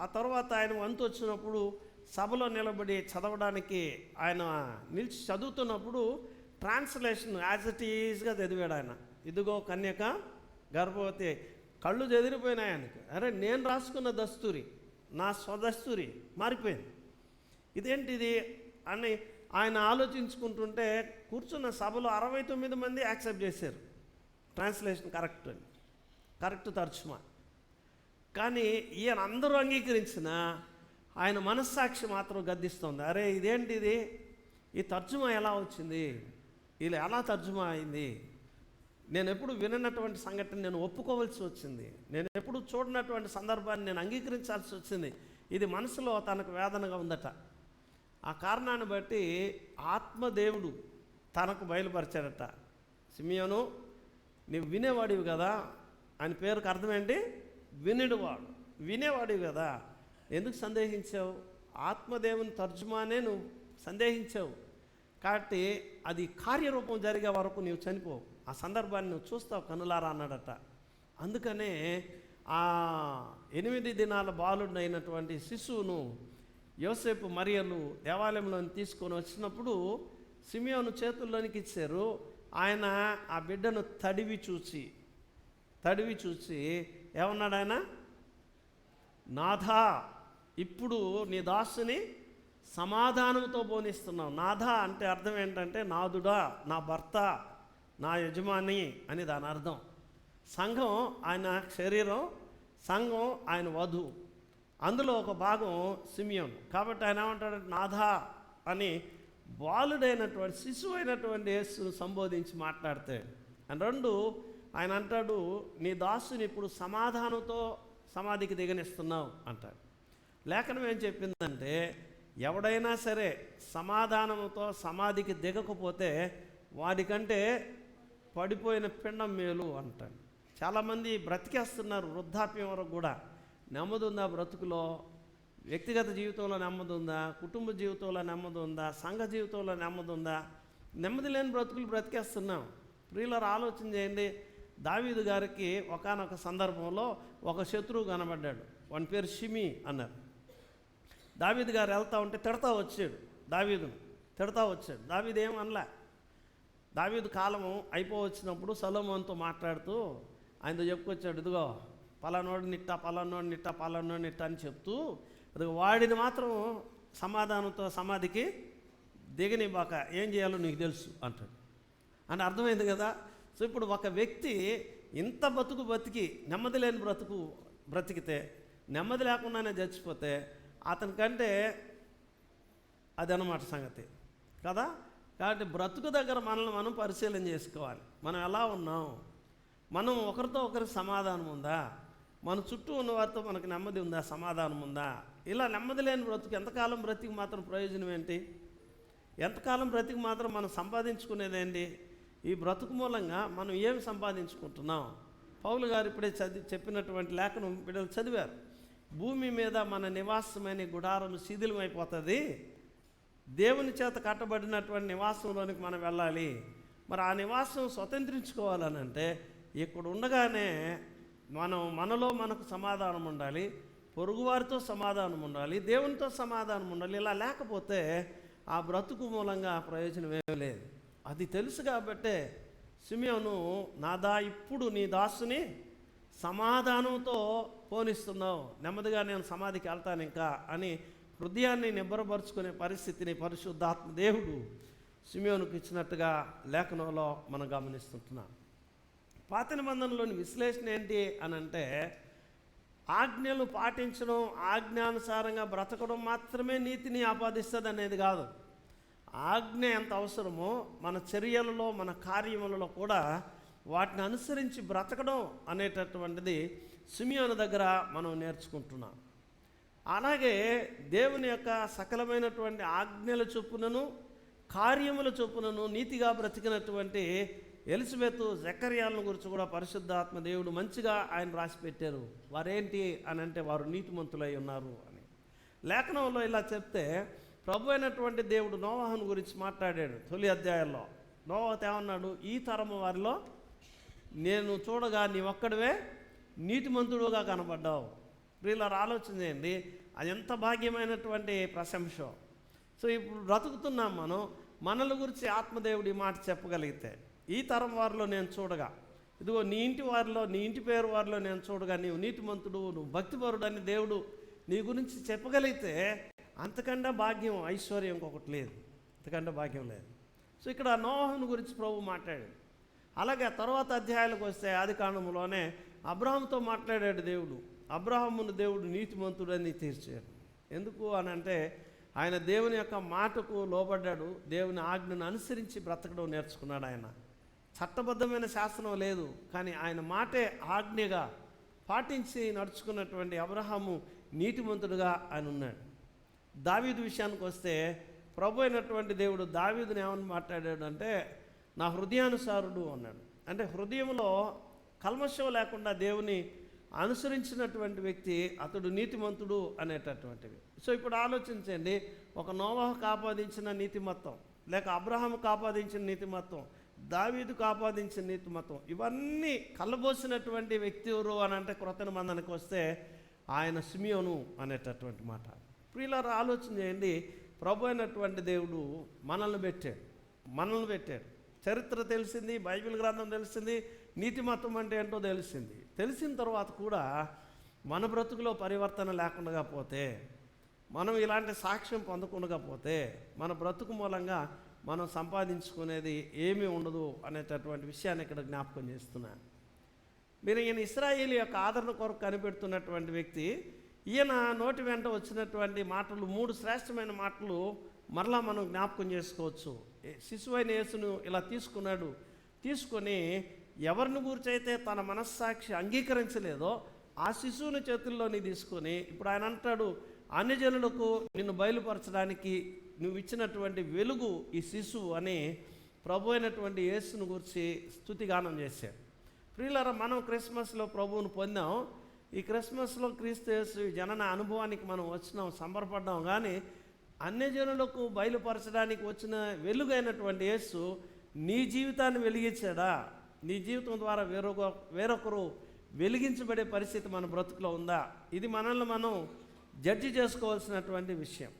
Speaker 1: ఆ తర్వాత ఆయన వంతు వచ్చినప్పుడు సభలో నిలబడి చదవడానికి ఆయన నిలిచి చదువుతున్నప్పుడు ట్రాన్స్లేషన్ యాజ్ ఇట్ ఈజ్గా చదివాడు ఆయన. ఇదిగో కన్యక గర్భవతి. కళ్ళు చెదిరిపోయినాయి ఆయనకి. అరే నేను రాసుకున్న దస్తూరి, నా స్వదస్తూరి మారిపోయింది, ఇదేంటిది అని ఆయన ఆలోచించుకుంటుంటే కూర్చున్న సభలో 69 మంది యాక్సెప్ట్ చేశారు ట్రాన్స్లేషన్ కరెక్ట్ తర్జుమా. కానీ ఈయన అందరూ అంగీకరించిన ఆయన మనస్సాక్షి మాత్రం గద్దిస్తుంది. అరే ఇదేంటిది, ఈ తర్జుమా ఎలా వచ్చింది, ఇలా ఎలా తర్జుమా అయింది, నేను ఎప్పుడు విననటువంటి సంఘటన నేను ఒప్పుకోవాల్సి వచ్చింది, నేను ఎప్పుడు చూడనటువంటి సందర్భాన్ని నేను అంగీకరించాల్సి వచ్చింది. ఇది మనసులో తనకు వేదనగా ఉందట. ఆ కారణాన్ని బట్టి ఆత్మదేవుడు తనకు బయలుపరిచాడట, సిమియోను నీవు వినేవాడివి కదా, ఆయన పేరుకు అర్థం ఏంటి, వినుడువాడు, వినేవాడివి కదా, ఎందుకు సందేహించావు? ఆత్మదేవుని తర్జుమానే నువ్వు సందేహించావు కాబట్టి అది కార్యరూపం జరిగే వరకు నీవు చనిపోవు, ఆ సందర్భాన్ని నువ్వు చూస్తావు కనులారా అన్నాడట. అందుకనే ఆ 8 దినాల బాలుడైనటువంటి శిశువును యోసేపు మరియలు దేవాలయంలో తీసుకొని వచ్చినప్పుడు సిమియోను చేతుల్లోనికి ఇచ్చారు. ఆయన ఆ బిడ్డను తడివి చూసి ఏమన్నాడు ఆయన, నాథా ఇప్పుడు నీ దాసుని సమాధానంతో పోనిస్తున్నావు. నాథా అంటే అర్థం ఏంటంటే నాదుడా, నా భర్త, నా యజమాని అని దాని అర్థం. సంఘం ఆయన శరీరం, సంఘం ఆయన వధువు, అందులో ఒక భాగం సిమియోన్. కాబట్టి ఆయన ఏమంటాడు, నాథా అని బాలుడైనటువంటి శిశువు అయినటువంటి యేసును సంబోధించి మాట్లాడితే అని 2 ఆయన అంటాడు, నీ దాసుని ఇప్పుడు సమాధానంతో సమాధికి దిగనిస్తున్నావు అంటాడు. లేఖనం ఏం చెప్పిందంటే ఎవడైనా సరే సమాధానంతో సమాధికి దిగకపోతే వాడికంటే పడిపోయిన పిండం మేలు అంటాడు. చాలామంది బ్రతికేస్తున్నారు వృద్ధాప్యం వరకు కూడా. నెమ్మది ఉందా బ్రతుకులో? వ్యక్తిగత జీవితంలో నెమ్మది ఉందా? కుటుంబ జీవితంలో నెమ్మది ఉందా? సంఘ జీవితంలో నెమ్మది ఉందా? నెమ్మది లేని బ్రతుకులు బ్రతికేస్తున్నాం. ప్రియులారా ఆలోచన చేయండి. దావీదు గారికి ఒకానొక సందర్భంలో ఒక శత్రువు కనబడ్డాడు, వాని పేరు షిమి అన్నారు. దావీదు గారు వెళ్తూ ఉంటే తిడతా వచ్చాడు, దావీదు ఏమనలే. దావీదు కాలము అయిపోవచ్చినప్పుడు సొలొమోనుతో మాట్లాడుతూ ఆయనతో చెప్పుకొచ్చాడు, ఇదిగో పలానోడిని నిట్ట అని చెప్తూ అది వాడిని మాత్రం సమాధానంతో సమాధికి దిగనివ్వక ఏం చేయాలో నీకు తెలుసు అంటాడు. అని అర్థమైంది కదా. సో ఇప్పుడు ఒక వ్యక్తి ఇంత బతికి నెమ్మది లేని బ్రతికితే, నెమ్మది లేకుండానే చచ్చిపోతే అతనికంటే అదనమాట సంగతి కదా. కాబట్టి బ్రతుకు దగ్గర మనల్ని మనం పరిశీలన చేసుకోవాలి. మనం ఎలా ఉన్నాం, మనం ఒకరితో ఒకరికి సమాధానం ఉందా, మన చుట్టూ ఉన్న వారితో మనకు నెమ్మది ఉందా, సమాధానం ఉందా? ఇలా నెమ్మది లేని బ్రతుకు ఎంతకాలం బ్రతికి మాత్రం ప్రయోజనం ఏంటి? ఎంతకాలం బ్రతికి మాత్రం మనం సంపాదించుకునేదేంటి? ఈ బ్రతుకు మూలంగా మనం ఏమి సంపాదించుకుంటున్నాం? పౌలు గారు ఇప్పుడే చెప్పినటువంటి లేఖను బిడ్డలు చదివారు. భూమి మీద మన నివాసమైన గుడారం శిథిలమైపోతుంది, దేవుని చేత కట్టబడినటువంటి నివాసంలోనికి మనం వెళ్ళాలి. మరి ఆ నివాసం స్వతంత్రించుకోవాలనంటే ఇక్కడ ఉండగానే మనలో మనకు సమాధానం ఉండాలి, పొరుగువారితో సమాధానం ఉండాలి, దేవునితో సమాధానం ఉండాలి. ఇలా లేకపోతే ఆ బ్రతుకు మూలంగా ప్రయోజనం ఏమీ లేదు. అది తెలుసు కాబట్టే సిమియోను, నాదా ఇప్పుడు నీ దాసుని సమాధానంతో పోనిస్తున్నావు, నెమ్మదిగా నేను సమాధికి వెళ్తాను ఇంకా అని హృదయాన్ని నిబ్బరపరుచుకునే పరిస్థితిని పరిశుద్ధాత్మ దేవుడు సిమియోనుకు ఇచ్చినట్టుగా లేఖనంలో మనం గమనిస్తుంటున్నాం. పాత నిబంధనలోని విశ్లేషణ ఏంటి అని అంటే, ఆజ్ఞలు పాటించడం, ఆజ్ఞానుసారంగా బ్రతకడం మాత్రమే నీతిని ఆపాదిస్తుంది అనేది కాదు. ఆజ్ఞ ఎంత అవసరమో మన చర్యలలో, మన కార్యములలో కూడా వాటిని అనుసరించి బ్రతకడం అనేటటువంటిది సిమియోను దగ్గర మనం నేర్చుకుంటున్నాం. అలాగే దేవుని యొక్క సకలమైనటువంటి ఆజ్ఞల చొప్పునను కార్యముల చొప్పునను నీతిగా బ్రతికినటువంటి ఎలిజబెత్ జకర్యాలను గురించి కూడా పరిశుద్ధాత్మ దేవుడు మంచిగా ఆయన రాసి పెట్టారు. వారేంటి అని అంటే వారు నీతిమంతులై ఉన్నారు అని. లేఖనంలో ఇలా చెప్తే ప్రభు అయినటువంటి దేవుడు నోవాహును గురించి మాట్లాడాడు. తొలి అధ్యాయంలో నోవాహు ఏమన్నాడు? ఈ తరము వారిలో నేను చూడగా నీ ఒక్కడివే నీతిమంతుడుగా కనబడ్డావు. ప్రియులారా, ఆలోచన చేయండి, అది ఎంత భాగ్యమైనటువంటి ప్రశంస. సో ఇప్పుడు బ్రతుకుతున్నాం మనం, మనల గురించి ఆత్మదేవుడు ఈ మాట చెప్పగలిగితే, ఈ తరం వారిలో నేను చూడగా, ఇదిగో నీ ఇంటి వారిలో, నీ ఇంటి పేరు వారిలో నేను చూడగా నీవు నీతిమంతుడు, నువ్వు భక్తిపరుడు అని దేవుడు నీ గురించి చెప్పగలిగితే అంతకంటే భాగ్యం, ఐశ్వర్యం ఇంకొకటి లేదు, అంతకంటే భాగ్యం లేదు. సో ఇక్కడ నోవాహును గురించి ప్రభు మాట్లాడాడు. అలాగే తర్వాత అధ్యాయాలకు వస్తే ఆదికాండములోనే అబ్రహాముతో మాట్లాడాడు దేవుడు. అబ్రహామును దేవుడు నీతిమంతుడని తీర్చాడు. ఎందుకు అని అంటే ఆయన దేవుని యొక్క మాటకు లోబడ్డాడు, దేవుని ఆజ్ఞను అనుసరించి బ్రతకడం నేర్చుకున్నాడు. ఆయన చట్టబద్ధమైన శాసనం లేదు, కానీ ఆయన మాటే ఆజ్ఞగా పాటించి నడుచుకున్నటువంటి అబ్రహాము నీతిమంతుడుగా ఆయన ఉన్నాడు. దావీదు విషయానికి వస్తే ప్రభు అయినటువంటి దేవుడు దావీదుని ఏమని మాట్లాడాడు అంటే, నా హృదయానుసారుడు అన్నాడు. అంటే హృదయంలో కల్మషం లేకుండా దేవుని అనుసరించినటువంటి వ్యక్తి అతడు నీతిమంతుడు అనేటటువంటివి. సో ఇప్పుడు ఆలోచించండి, ఒక నోవాహుకు ఆపాదించిన నీతిమత్వం, లేక అబ్రహాముకు ఆపాదించిన నీతిమత్వం, దావీదుకు ఆపాదించిన నీతిమత్వం, ఇవన్నీ కళ్ళబోసినటువంటి వ్యక్తి ఎవరు అని అంటే క్రొత్త నిబంధనకు వస్తే ఆయన సిమియోను అనేటటువంటి మాట. ప్రియులారా, ఆలోచన చేయండి, ప్రభు అయినటువంటి దేవుడు మనల్ని పెట్టాడు. చరిత్ర తెలిసింది, బైబిల్ గ్రంథం తెలిసింది, నీతిమత్వం అంటే ఏంటో తెలిసిన తర్వాత కూడా మన బ్రతుకులో పరివర్తన లేకుండా పోతే, మనం ఇలాంటి సాక్ష్యం పొందకుండా పోతే, మన బ్రతుకు మూలంగా మనం సంపాదించుకునేది ఏమీ ఉండదు అనేటటువంటి విషయాన్ని ఇక్కడ జ్ఞాపకం చేస్తున్నాను. మీరు ఈయన ఇశ్రాయేలు యొక్క ఆదరణ కొరకు కనిపెడుతున్నటువంటి వ్యక్తి. ఈయన నోటి వెంట వచ్చినటువంటి మాటలు, 3 శ్రేష్టమైన మాటలు మరలా మనం జ్ఞాపకం చేసుకోవచ్చు. శిశువైన యేసును ఇలా తీసుకొని ఎవరిని గురించైతే తన మనస్సాక్షి అంగీకరించలేదో ఆ శిశువుని చేతుల్లోని తీసుకొని ఇప్పుడు ఆయన అంటాడు, అన్యజనులకు నిన్ను బయలుపరచడానికి నువ్వు ఇచ్చినటువంటి వెలుగు ఈ శిశువు అని ప్రభు అయినటువంటి యేసును గురించి స్తుతిగానం చేశాడు. ప్రియులారా, మనం క్రిస్మస్లో ప్రభువును పొందాం. ఈ క్రిస్మస్లో క్రీస్తు యేసు జనన అనుభవానికి మనం వచ్చినాం, సంబరపడ్డాం. కానీ అన్యజనులకు బయలుపరచడానికి వచ్చిన వెలుగైనటువంటి యేసు నీ జీవితాన్ని వెలిగించాడా? నీ జీవితం ద్వారా వేరొకరు వెలిగించబడే పరిస్థితి మన బ్రతుకులో ఉందా? ఇది మనల్ని మనం జడ్జి చేసుకోవాల్సినటువంటి విషయం.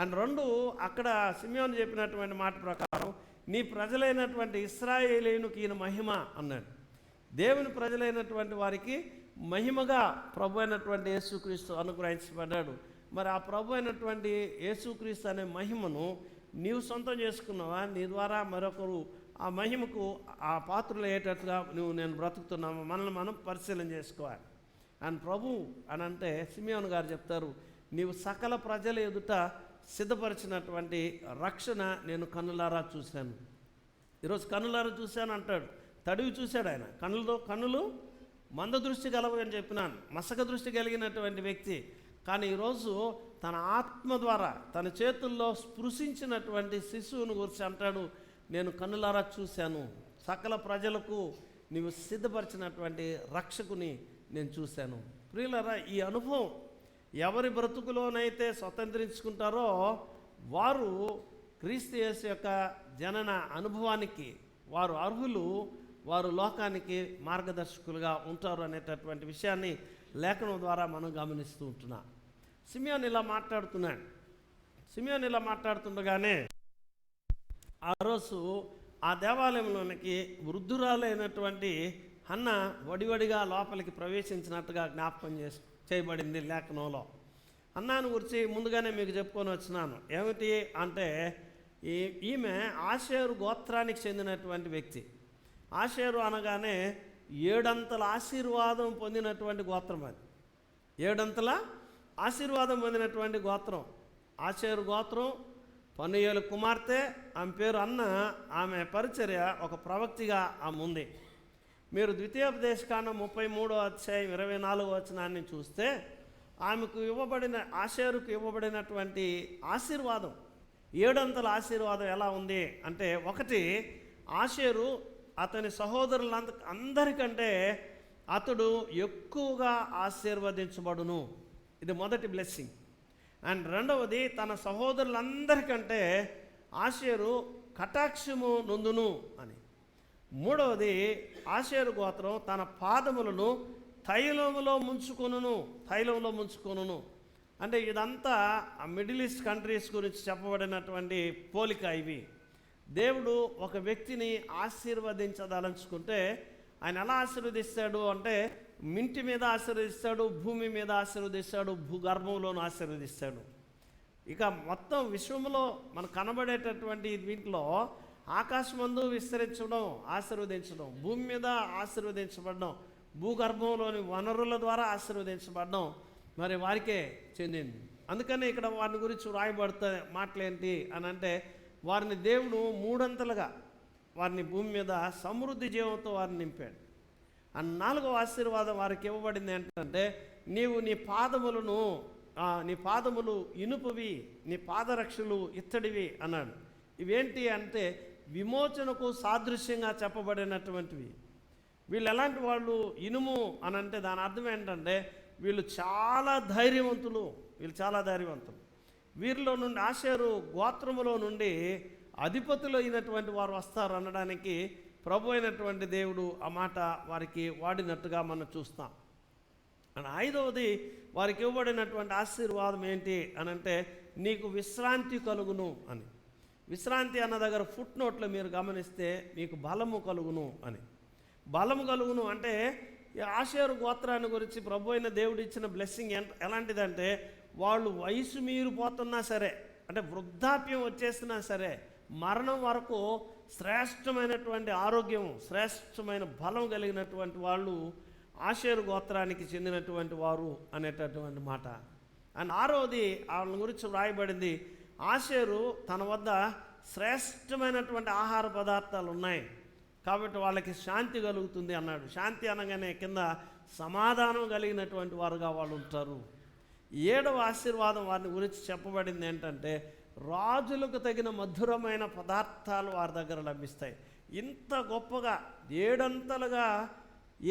Speaker 1: అండ్ 2, అక్కడ సిమియోను చెప్పినటువంటి మాట ప్రకారం నీ ప్రజలైనటువంటి ఇశ్రాయేలీయునికి ఈయన మహిమ అన్నాడు. దేవుని ప్రజలైనటువంటి వారికి మహిమగా ప్రభు అయినటువంటి యేసుక్రీస్తు అనుగ్రహించబడ్డాడు. మరి ఆ ప్రభు అయినటువంటి యేసుక్రీస్తు అనే మహిమను నీవు సొంతం చేసుకున్నావా? నీ ద్వారా మరొకరు ఆ మహిమకు ఆ పాత్రలు అయ్యేటట్లుగా నేను బ్రతుకుతున్నాము, మనల్ని మనం పరిశీలన చేసుకోవాలి. అండ్ ప్రభు అని అంటే సిమియోను గారు చెప్తారు, నీవు సకల ప్రజల ఎదుట సిద్ధపరిచినటువంటి రక్షణ నేను కన్నులారా చూశాను. ఈరోజు కన్నులారా చూశాను అంటాడు, తడివి చూశాడు ఆయన. కన్నులు మంద దృష్టి గలవు అని చెప్పినాను, మసక దృష్టి కలిగినటువంటి వ్యక్తి. కానీ ఈరోజు తన ఆత్మ ద్వారా తన చేతుల్లో స్పృశించినటువంటి శిశువును గురించి అంటాడు, నేను కన్నులారా చూశాను, సకల ప్రజలకు నీవు సిద్ధపరిచినటువంటి రక్షకుని నేను చూశాను. ప్రియులారా, ఈ అనుభవం ఎవరి బ్రతుకులోనైతే స్వతంత్రించుకుంటారో వారు క్రీస్తు యేసు యొక్క జనన అనుభవానికి వారు అర్హులు, వారు లోకానికి మార్గదర్శకులుగా ఉంటారు అనేటటువంటి విషయాన్ని లేఖనం ద్వారా మనం గమనిస్తూ ఉంటున్నాం. సిమియోను ఇలా మాట్లాడుతుండగానే ఆ రోజు ఆ దేవాలయంలోనికి వృద్ధురాలైనటువంటి హన్న వడివడిగా లోపలికి ప్రవేశించినట్టుగా జ్ఞాపకం చేయబడింది లేఖనంలో. హన్నాను గురించి ముందుగానే మీకు చెప్పుకొని వచ్చినాను. ఏమిటి అంటే ఈమె ఆషేరు గోత్రానికి చెందినటువంటి వ్యక్తి. ఆషేరు అనగానే 7 అంతల ఆశీర్వాదం పొందినటువంటి గోత్రం. అది 7 అంతల ఆశీర్వాదం పొందినటువంటి గోత్రం ఆషేరు గోత్రం. పనుయేలు కుమార్తె, ఆమె పేరు అన్న. ఆమె పరిచర్య ఒక ప్రవక్తిగా ఆమె ఉంది. మీరు ద్వితీయోపదేశకాండం 33వ అధ్యాయం 24వ వచనాన్ని చూస్తే ఆషేరుకు ఇవ్వబడినటువంటి ఆశీర్వాదం 7 అంతల ఆశీర్వాదం ఎలా ఉంది అంటే, ఒకటి, ఆషేరు అతని సహోదరులందరికంటే అతడు ఎక్కువగా ఆశీర్వదించబడును. ఇది మొదటి బ్లెస్సింగ్. అండ్ రెండవది, తన సహోదరులందరికంటే ఆషేరు కటాక్షము నొందును అని. మూడవది, ఆషేరు గోత్రం తన పాదములను తైలంలో ముంచుకొనును. అంటే ఇదంతా ఆ మిడిల్ ఈస్ట్ కంట్రీస్ గురించి చెప్పబడినటువంటి పోలిక. ఇవి దేవుడు ఒక వ్యక్తిని ఆశీర్వదించదలుచుకుంటే ఆయన ఎలా ఆశీర్వదిస్తాడు అంటే, మింటి మీద ఆశీర్వదిస్తాడు, భూమి మీద ఆశీర్వదిస్తాడు, భూగర్భంలోనూ ఆశీర్వదిస్తాడు. ఇక మొత్తం విశ్వంలో మనకు కనబడేటటువంటి దీంట్లో ఆకాశమందు విస్తరించడం ఆశీర్వదించడం, భూమి మీద ఆశీర్వదించబడడం, భూగర్భంలోని వనరుల ద్వారా ఆశీర్వదించబడడం మరి వారికే చెందింది. అందుకని ఇక్కడ వారిని గురించి వ్రాయబడుతున్న మాటలేంటి అని అంటే, వారిని దేవుడు 3 అంతలుగా వారిని భూమి మీద సమృద్ధి జీవంతో వారిని నింపాడు. ఆ 4వ ఆశీర్వాదం వారికి ఇవ్వబడింది ఏంటంటే, నీ పాదములు ఇనుపవి, నీ పాదరక్షలు ఇత్తడివి అన్నాడు. ఇవేంటి అంటే విమోచనకు సాదృశ్యంగా చెప్పబడినటువంటివి. వీళ్ళు ఎలాంటి వాళ్ళు? ఇనుము అని అంటే దాని అర్థం ఏంటంటే వీళ్ళు చాలా ధైర్యవంతులు. వీరిలో నుండి ఆషేరు గోత్రములో నుండి అధిపతులు అయినటువంటి వారు వస్తారు అనడానికి ప్రభు అయినటువంటి దేవుడు ఆ మాట వారికి వాడినట్టుగా మనం చూస్తాం. అండ్ 5వది, వారికి ఇవ్వబడినటువంటి ఆశీర్వాదం ఏంటి అని అంటే, నీకు విశ్రాంతి కలుగును అని. విశ్రాంతి అన్న దగ్గర ఫుట్ నోట్లో మీరు గమనిస్తే మీకు బలము కలుగును అని. బలము కలుగును అంటే ఆషేరు గోత్రాన్ని గురించి ప్రభు అయిన దేవుడు ఇచ్చిన బ్లెస్సింగ్ ఎలాంటిదంటే, వాళ్ళు వయసు మీరిపోతున్నా సరే, అంటే వృద్ధాప్యం వచ్చేసినా సరే, మరణం వరకు శ్రేష్టమైనటువంటి ఆరోగ్యం, శ్రేష్టమైన బలం కలిగినటువంటి వాళ్ళు ఆషేరు గోత్రానికి చెందినటువంటి వారు అనేటటువంటి మాట. అండ్ 6వది, వాళ్ళ గురించి వ్రాయబడింది, ఆషేరు తన వద్ద శ్రేష్టమైనటువంటి ఆహార పదార్థాలు ఉన్నాయి కాబట్టి వాళ్ళకి శాంతి కలుగుతుంది అన్నాడు. శాంతి అనగానే కింద సమాధానం కలిగినటువంటి వారుగా వాళ్ళు ఉంటారు. 7వ ఆశీర్వాదం వారిని గురించి చెప్పబడింది ఏంటంటే, రాజులకు తగిన మధురమైన పదార్థాలు వారి దగ్గర లభిస్తాయి. ఇంత గొప్పగా 7 అంతలుగా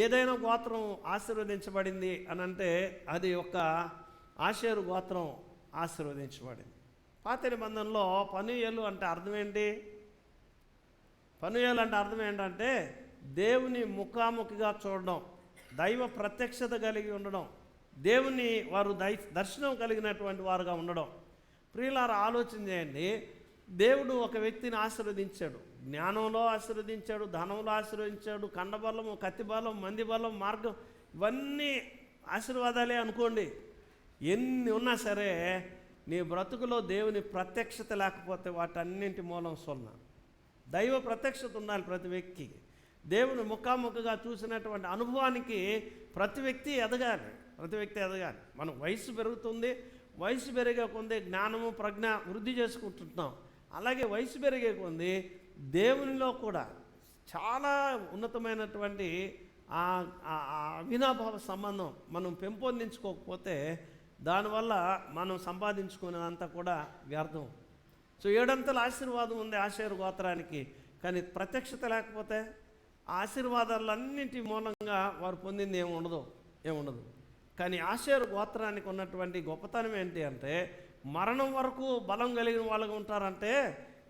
Speaker 1: ఏదైనా గోత్రం ఆశీర్వదించబడింది అని అంటే అది ఒక ఆషేరు గోత్రం ఆశీర్వదించబడింది. పాత నిబంధనలో పనుయేలు అంటే అర్థం ఏంటి? పనుయేలు అంటే అర్థం ఏంటంటే దేవుని ముఖాముఖిగా చూడడం, దైవ ప్రత్యక్షత కలిగి ఉండడం, దేవుని వారు దర్శనం కలిగినటువంటి వారుగా ఉండడం. ప్రియులారా, ఆలోచన చేయండి. దేవుడు ఒక వ్యక్తిని ఆశీర్వదించాడు. జ్ఞానంలో ఆశీర్వదించాడు, ధనంలో ఆశీర్వదించాడు, కండబలం, కత్తిబలం, మంది బలం, మార్గం, ఇవన్నీ ఆశీర్వాదాలే అనుకోండి. ఎన్ని ఉన్నా సరే నీ బ్రతుకులో దేవుని ప్రత్యక్షత లేకపోతే వాటన్నింటి మూలం సున్నా. దైవ ప్రత్యక్షత ఉండాలి ప్రతి వ్యక్తికి. దేవుని ముఖాముఖిగా చూసినటువంటి అనుభవానికి ప్రతి వ్యక్తి ఎదగాలి. మన వయసు పెరుగుతుంది, వయసు పెరిగే కొద్ది జ్ఞానము ప్రజ్ఞ వృద్ధి చేసుకుంటున్నాం. అలాగే వయసు పెరిగే కొద్ది దేవునిలో కూడా చాలా ఉన్నతమైనటువంటి ఆ అవినాభావ సంబంధం మనం పెంపొందించుకోకపోతే దానివల్ల మనం సంపాదించుకునేదంతా కూడా వ్యర్థం. సో 7 అంతల ఆశీర్వాదం ఉంది ఆషేరు గోత్రానికి, కానీ ప్రత్యక్షత లేకపోతే ఆశీర్వాదాలన్నింటి మూలంగా వారు పొందింది ఏముండదు. కానీ ఆషేరు గోత్రానికి ఉన్నటువంటి గొప్పతనం ఏంటి అంటే, మరణం వరకు బలం కలిగిన వాళ్ళగా ఉంటారంటే,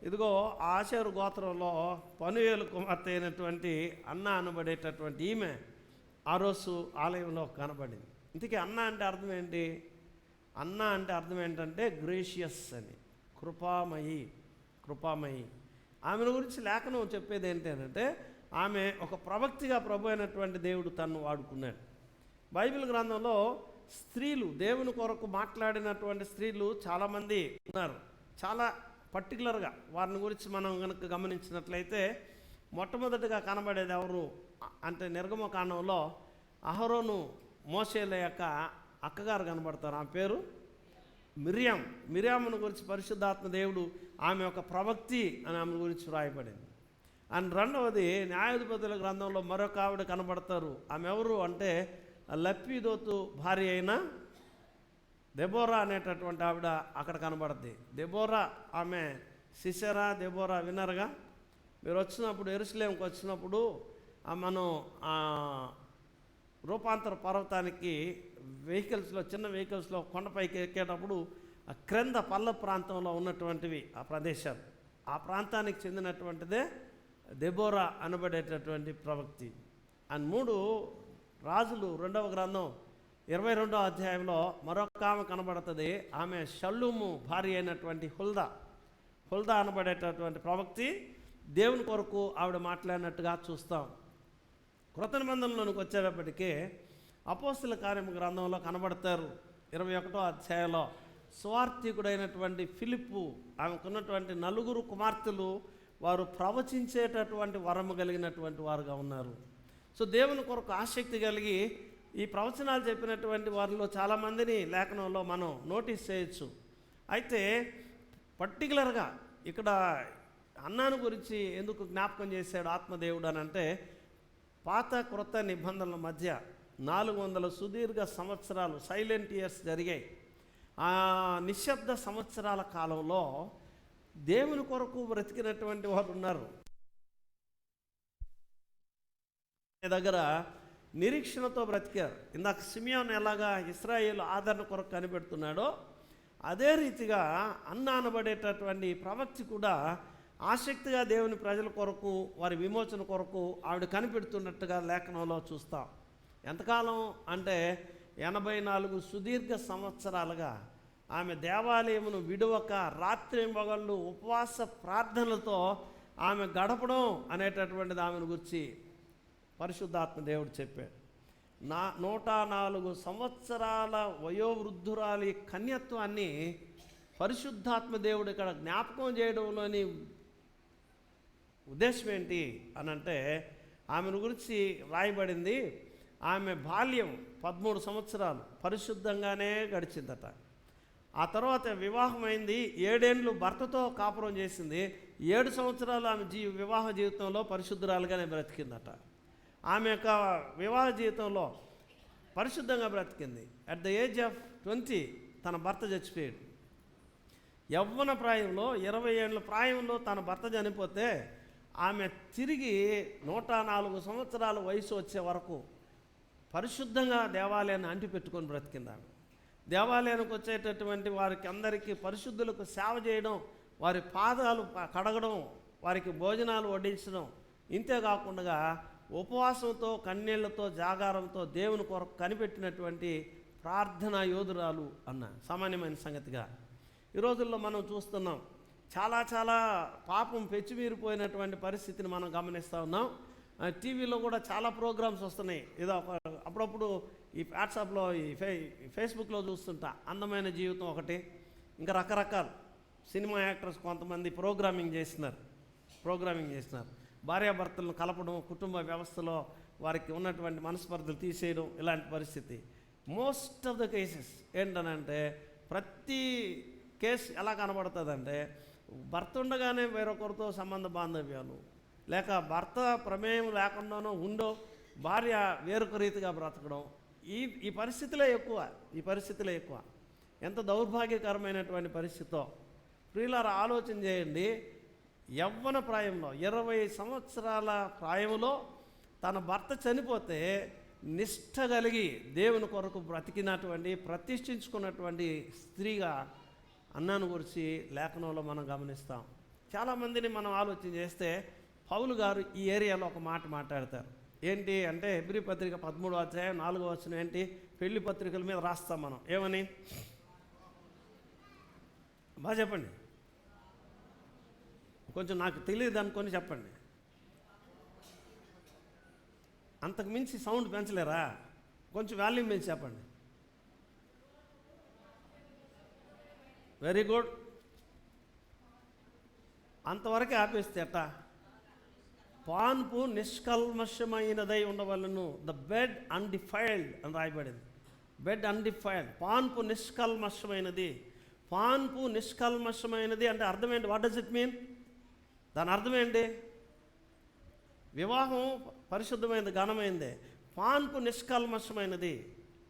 Speaker 1: ఇదిగో ఆషేరు గోత్రంలో పనుయేలు కుమార్తె అయినటువంటి అన్న అనబడేటటువంటి ఈమె ఆ రోజు ఆలయంలో కనబడింది. ఇంతకీ అన్న అంటే అర్థం ఏంటి? అన్న అంటే అర్థం ఏంటంటే గ్రేషియస్ అని, కృపామయి. ఆమెను గురించి లేఖనం చెప్పేది ఏంటంటే, ఆమె ఒక ప్రవక్తిగా ప్రభు అయినటువంటి దేవుడు తన్ను వాడుకున్నాడు. బైబిల్ గ్రంథంలో స్త్రీలు దేవుని కొరకు మాట్లాడినటువంటి స్త్రీలు చాలామంది ఉన్నారు. చాలా పర్టికులర్గా వారిని గురించి మనం కనుక గమనించినట్లయితే మొట్టమొదటిగా కనబడేది ఎవరు అంటే, నిర్గమకాండంలో అహరోను మోషేల యొక్క అక్కగారు కనబడతారు. ఆమె పేరు మిరియామును గురించి పరిశుద్ధాత్మ దేవుడు ఆమె ఒక ప్రవక్తి అని ఆమె గురించి వ్రాయబడింది. అండ్ రెండవది న్యాయాధిపతుల గ్రంథంలో మరొక ఆవిడ కనబడతారు. ఆమె ఎవరు అంటే, లప్పీదోతు భార్య అయిన దెబోరా అనేటటువంటి ఆవిడ అక్కడ కనబడుద్ది. దెబోరా ఆమె సిసెరా దెబోరా విన్నారుగా మీరు వచ్చినప్పుడు, యెరూషలేముకి వచ్చినప్పుడు మనం రూపాంతర పర్వతానికి వెహికల్స్లో, చిన్న వెహికల్స్లో కొండపైకి ఎక్కేటప్పుడు ఆ క్రింద పల్ల ప్రాంతంలో ఉన్నటువంటివి ఆ ప్రదేశాలు, ఆ ప్రాంతానికి చెందినటువంటిదే దెబోరా అనబడేటటువంటి ప్రవక్తి. అండ్ 3 రాజులు 2వ గ్రంథం 22వ అధ్యాయంలో మరొక ఆమె కనబడుతుంది. ఆమె షల్లూము భార్య అయినటువంటి హుల్దా అనబడేటటువంటి ప్రవక్తి. దేవుని కొరకు ఆవిడ మాట్లాడినట్టుగా చూస్తాం. కృత నిబంధనలోనికి వచ్చేటప్పటికీ అపోస్తల కార్యం గ్రంథంలో కనబడతారు. 21వ అధ్యాయంలో సువార్థికుడైనటువంటి ఫిలిప్పు, ఆమెకున్నటువంటి 4 కుమార్తెలు వారు ప్రవచించేటటువంటి వరము కలిగినటువంటి వారుగా ఉన్నారు. సో దేవుని కొరకు ఆసక్తి కలిగి ఈ ప్రవచనాలు చెప్పినటువంటి వారిలో చాలామందిని లేఖనంలో మనం నోటీస్ చేయొచ్చు. అయితే పర్టికులర్గా ఇక్కడ అన్నాను గురించి ఎందుకు జ్ఞాపకం చేశాడు ఆత్మదేవుడు అని అంటే, పాత క్రొత్త నిబంధనల మధ్య 400 సుదీర్ఘ సంవత్సరాలు సైలెంట్ ఇయర్స్ జరిగాయి. ఆ నిశ్శబ్ద సంవత్సరాల కాలంలో దేవుని కొరకు బ్రతికినటువంటి వారు ఉన్నారు. దగ్గర నిరీక్షణతో బ్రతికారు. ఇందాక సిమియోను ఎలాగా ఇశ్రాయేలు ఆదరణ కొరకు కనిపెడుతున్నాడో, అదే రీతిగా అన్న అనబడేటటువంటి ప్రవక్తి కూడా ఆసక్తిగా దేవుని ప్రజల కొరకు, వారి విమోచన కొరకు ఆవిడ కనిపెడుతున్నట్టుగా లేఖనంలో చూస్తాం. ఎంతకాలం అంటే 84 సుదీర్ఘ సంవత్సరాలుగా ఆమె దేవాలయమును విడువక రాత్రింబగళ్ళు ఉపవాస ప్రార్థనలతో ఆమె గడపడం అనేటటువంటిది ఆమెను గురించి పరిశుద్ధాత్మ దేవుడు చెప్పాడు. 104 సంవత్సరాల వయోవృద్ధురాలి కన్యత్వాన్ని పరిశుద్ధాత్మ దేవుడు ఇక్కడ జ్ఞాపకం చేయడంలోని ఉద్దేశం ఏంటి అని అంటే, ఆమెను గురించి రాయబడింది, ఆమె బాల్యం 13 సంవత్సరాలు పరిశుద్ధంగానే గడిచిందట. ఆ తర్వాత వివాహమైంది, 7 ఏళ్ళు భర్తతో కాపురం చేసింది, 7 సంవత్సరాలు ఆమె వివాహ జీవితంలో పరిశుద్ధురాలుగానే బ్రతికిందట. ఆమె యొక్క వివాహ జీవితంలో పరిశుద్ధంగా బ్రతికింది. అట్ ద ఏజ్ ఆఫ్ 20 తన భర్త చచ్చిపోయాడు. యవ్వన ప్రాయంలో 20 ఏళ్ళ ప్రాయంలో తన భర్త చనిపోతే ఆమె తిరిగి 104 సంవత్సరాల వయసు వచ్చే వరకు పరిశుద్ధంగా దేవాలయాన్ని అంటిపెట్టుకొని బ్రతికింది. ఆమె దేవాలయానికి వచ్చేటటువంటి వారికి అందరికీ పరిశుద్ధులకు సేవ చేయడం, వారి పాదాలు కడగడం, వారికి భోజనాలు వడ్డించడం, ఇంతేకాకుండా ఉపవాసంతో, కన్నీళ్లతో, జాగారంతో దేవుని కొరకు కనిపెట్టినటువంటి ప్రార్థనా యోధురాలు అన్న సామాన్యమైన సంగతిగా ఈ రోజుల్లో మనం చూస్తున్నాం. చాలా పాపం పెచ్చిమీరిపోయినటువంటి పరిస్థితిని మనం గమనిస్తూ ఉన్నాం. టీవీలో కూడా చాలా ప్రోగ్రామ్స్ వస్తున్నాయి. ఏదో అప్పుడప్పుడు ఈ వాట్సాప్లో, ఈ ఫేస్బుక్లో చూస్తుంటా, అందమైన జీవితం ఒకటి, ఇంకా రకరకాల సినిమా యాక్టర్స్ కొంతమంది ప్రోగ్రామింగ్ చేస్తున్నారు. భార్యాభర్తలను కలపడం, కుటుంబ వ్యవస్థలో వారికి ఉన్నటువంటి మనస్పర్ధలు తీసేయడం, ఇలాంటి పరిస్థితి. మోస్ట్ ఆఫ్ ద కేసెస్ ఏంటనంటే ప్రతి కేసు ఎలా కనబడుతుందంటే భర్త ఉండగానే వేరొకరితో సంబంధ బాంధవ్యాలు, లేక భర్త ప్రమేయం లేకుండానో ఉండో భార్య వేరొక రీతిగా బ్రతకడం, ఈ పరిస్థితులే ఎక్కువ. ఎంత దౌర్భాగ్యకరమైనటువంటి పరిస్థితో. ప్రియులారా, ఆలోచన చేయండి. యవ్వన ప్రాయంలో 20 సంవత్సరాల ప్రాయంలో తన భర్త చనిపోతే నిష్ఠ కలిగి దేవుని కొరకు బ్రతికినటువంటి ప్రతిష్ఠించుకున్నటువంటి స్త్రీగా అన్నాను గురించి లేఖనంలో మనం గమనిస్తాం. చాలామందిని మనం ఆలోచన చేస్తే పౌలు గారు ఈ ఏరియాలో ఒక మాట మాట్లాడతారు. ఏంటి అంటే హెబ్రీ పత్రిక 13వ అధ్యాయం 4వ వచనం ఏంటి? పెళ్లి పత్రికల మీద రాస్తాం మనం. ఏమని బాగా చెప్పండి, కొంచెం నాకు తెలియదు అనుకొని చెప్పండి. అంతకు మించి సౌండ్ పెంచలేరా? కొంచెం వాల్యూమ్ పెంచి చెప్పండి. Very good. అంతవరకే ఆపేస్తే ఎట్టా? పాన్పు నిష్కల్మషమైనదై ఉండవలను. ద బెడ్ అన్డిఫైల్డ్ అని రాయబడింది. Bed undefiled, పాన్పు నిష్కల్మషమైనది. పాన్పు నిష్కల్మషమైనది అంటే అర్థం ఏంటి? What does it mean? దాని అర్థం ఏంటి? వివాహం పరిశుద్ధమైనది, ఘనమైందే. పాన్పు నిష్కల్మషమైనది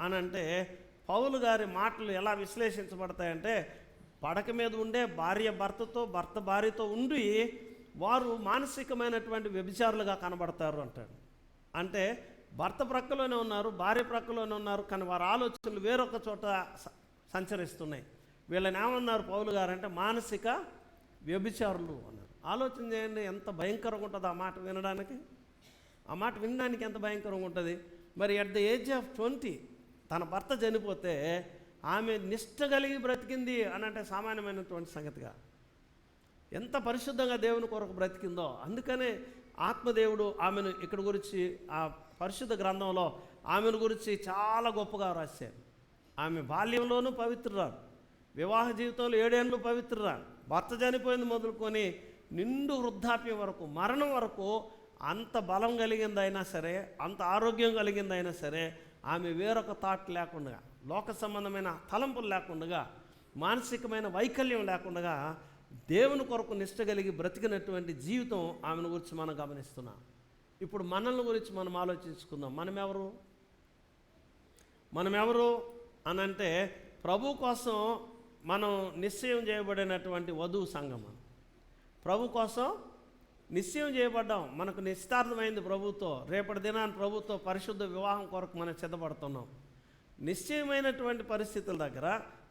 Speaker 1: అని అంటే పౌలు గారి మాటలు ఎలా విశ్లేషించబడతాయంటే, పడక మీద ఉండే భార్య భర్తతో, భర్త భార్యతో ఉండి వారు మానసికమైనటువంటి వ్యభిచారులుగా కనబడతారు అంటాడు. అంటే భర్త ప్రక్కలోనే ఉన్నారు, భార్య ప్రక్కలోనే ఉన్నారు, కానీ వారి ఆలోచనలు వేరొక చోట సంచరిస్తున్నాయి. వీళ్ళని ఏమన్నారు పౌలు గారు అంటే మానసిక వ్యభిచారులు అన్నారు. ఆలోచన చేయండి, ఎంత భయంకరంగా ఉంటుంది ఆ మాట వినడానికి. ఆ మాట వినడానికి ఎంత భయంకరంగా ఉంటుంది. మరి అట్ ద ఏజ్ ఆఫ్ 20 తన భర్త చనిపోతే ఆమె నిష్ఠ కలిగి బ్రతికింది అని అంటే సామాన్యమైనటువంటి సంగతిగా, ఎంత పరిశుద్ధంగా దేవుని కొరకు బ్రతికిందో. అందుకనే ఆత్మదేవుడు ఆమెను ఇక్కడ గురించి ఆ పరిశుద్ధ గ్రంథంలో ఆమెను గురించి చాలా గొప్పగా రాశారు. ఆమె బాల్యంలోనూ పవిత్రురాలు, వివాహ జీవితంలో 7 ఏళ్ళు పవిత్రురాలు, భర్త చనిపోయింది మొదలుకొని నిండు వృద్ధాప్యం వరకు, మరణం వరకు అంత బలం కలిగిందైనా సరే, అంత ఆరోగ్యం కలిగిందైనా సరే, ఆమె వేరొక థాట్ లేకుండా, లోక సంబంధమైన తలంపులు లేకుండా, మానసికమైన వైకల్యం లేకుండా దేవుని కొరకు నిష్ట కలిగి బ్రతికినటువంటి జీవితం ఆమెను గురించి మనం గమనిస్తున్నాం. ఇప్పుడు మనల్ని గురించి మనం ఆలోచించుకుందాం. మనం ఎవరు అనంటే ప్రభు కోసం మనం నిశ్చయం చేయబడినటువంటి వధువు సంఘం. ప్రభు కోసం నిశ్చయం చేయబడ్డాం, మనకు నిశ్చితార్థమైంది ప్రభుతో. రేపటి దినాన్ని ప్రభుతో పరిశుద్ధ వివాహం కొరకు మనం సిద్ధపడుతున్నాం. నిశ్చయమైనటువంటి పరిస్థితుల దగ్గర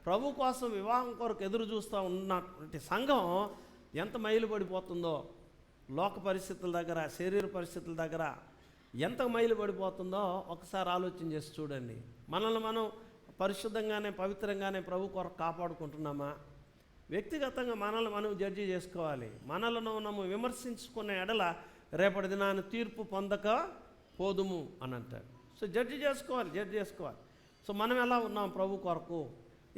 Speaker 1: ప్రభు కోసం వివాహం కొరకు ఎదురు చూస్తూ ఉన్నటువంటి సంఘం ఎంత మైలుపడిపోతుందో, లోక పరిస్థితుల దగ్గర, శరీర పరిస్థితుల దగ్గర ఎంత మైలుపడిపోతుందో ఒకసారి ఆలోచన చేసి చూడండి. మనల్ని మనం పరిశుద్ధంగానే, పవిత్రంగానే ప్రభు కొరకు కాపాడుకుంటున్నామా? వ్యక్తిగతంగా మనల్ని మనం జడ్జి చేసుకోవాలి. మనలను మనము విమర్శించుకునే ఎడల రేపటి దినాన్ని తీర్పు పొందక పోదుము అని అంటాడు. సో జడ్జి చేసుకోవాలి. సో మనం ఎలా ఉన్నాం ప్రభు కొరకు?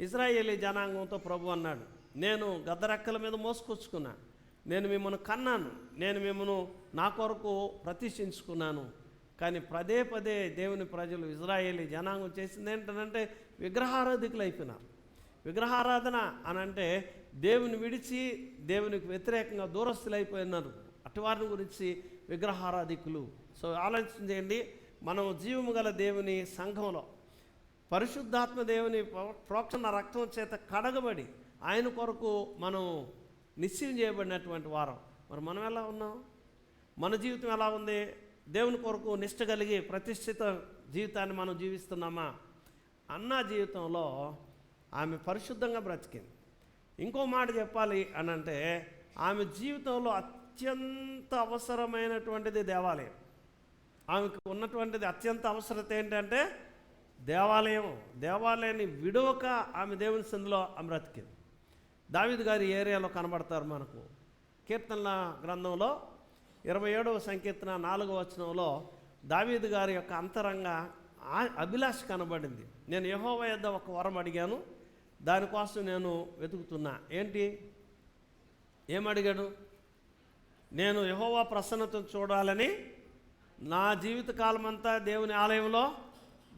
Speaker 1: ఇశ్రాయేలీ జనాంగంతో ప్రభు అన్నాడు, నేను గద్దరెక్కల మీద మోసుకొచ్చుకున్నా, నేను మిమ్మల్ని కన్నాను, నేను మిమ్మల్ని నా కొరకు ప్రతిష్ఠించుకున్నాను. కానీ పదే పదే దేవుని ప్రజలు, ఇశ్రాయేలీ జనాంగం చేసింది ఏంటంటే విగ్రహారాధికులు అయిపోయినారు. విగ్రహారాధన అని అంటే దేవుని విడిచి దేవునికి వ్యతిరేకంగా దూరస్తులు అయిపోయినారు. అటువారిని గురించి విగ్రహారాధికులు. సో ఆలోచన చేయండి, మనం జీవము గల దేవుని సంఘంలో పరిశుద్ధాత్మ దేవుని ప్రోక్షణ రక్తం చేత కడగబడి ఆయన కొరకు మనం నిశ్చయం చేయబడినటువంటి వారం. మరి మనం ఎలా ఉన్నాం? మన జీవితం ఎలా ఉంది? దేవుని కొరకు నిష్ట కలిగి ప్రతిష్ఠిత జీవితాన్ని మనం జీవిస్తున్నామా? అన్న జీవితంలో ఆమె పరిశుద్ధంగా బ్రతికింది. ఇంకో మాట చెప్పాలి అని అంటే ఆమె జీవితంలో అత్యంత అవసరమైనటువంటిది దేవాలయం. ఆమెకు ఉన్నటువంటిది అత్యంత అవసరత ఏంటంటే దేవాలయాన్ని విడవక ఆమె దేవుని సందులో ఆమె బ్రతికింది. దావీదు గారి ఏరియాలో కనబడతారు మనకు. కీర్తనల గ్రంథంలో 27వ సంకీర్తన 4వ వచనంలో దావీదు గారి యొక్క అంతరంగ అభిలాష కనబడింది. నేను యెహోవా యొద్ద ఒక వరం అడిగాను, దానికోసం నేను వెతుకుతున్నా. ఏంటి? ఏమడిగాడు? నేను యెహోవా ప్రసన్నతను చూడాలని, నా జీవితకాలం అంతా దేవుని ఆలయంలో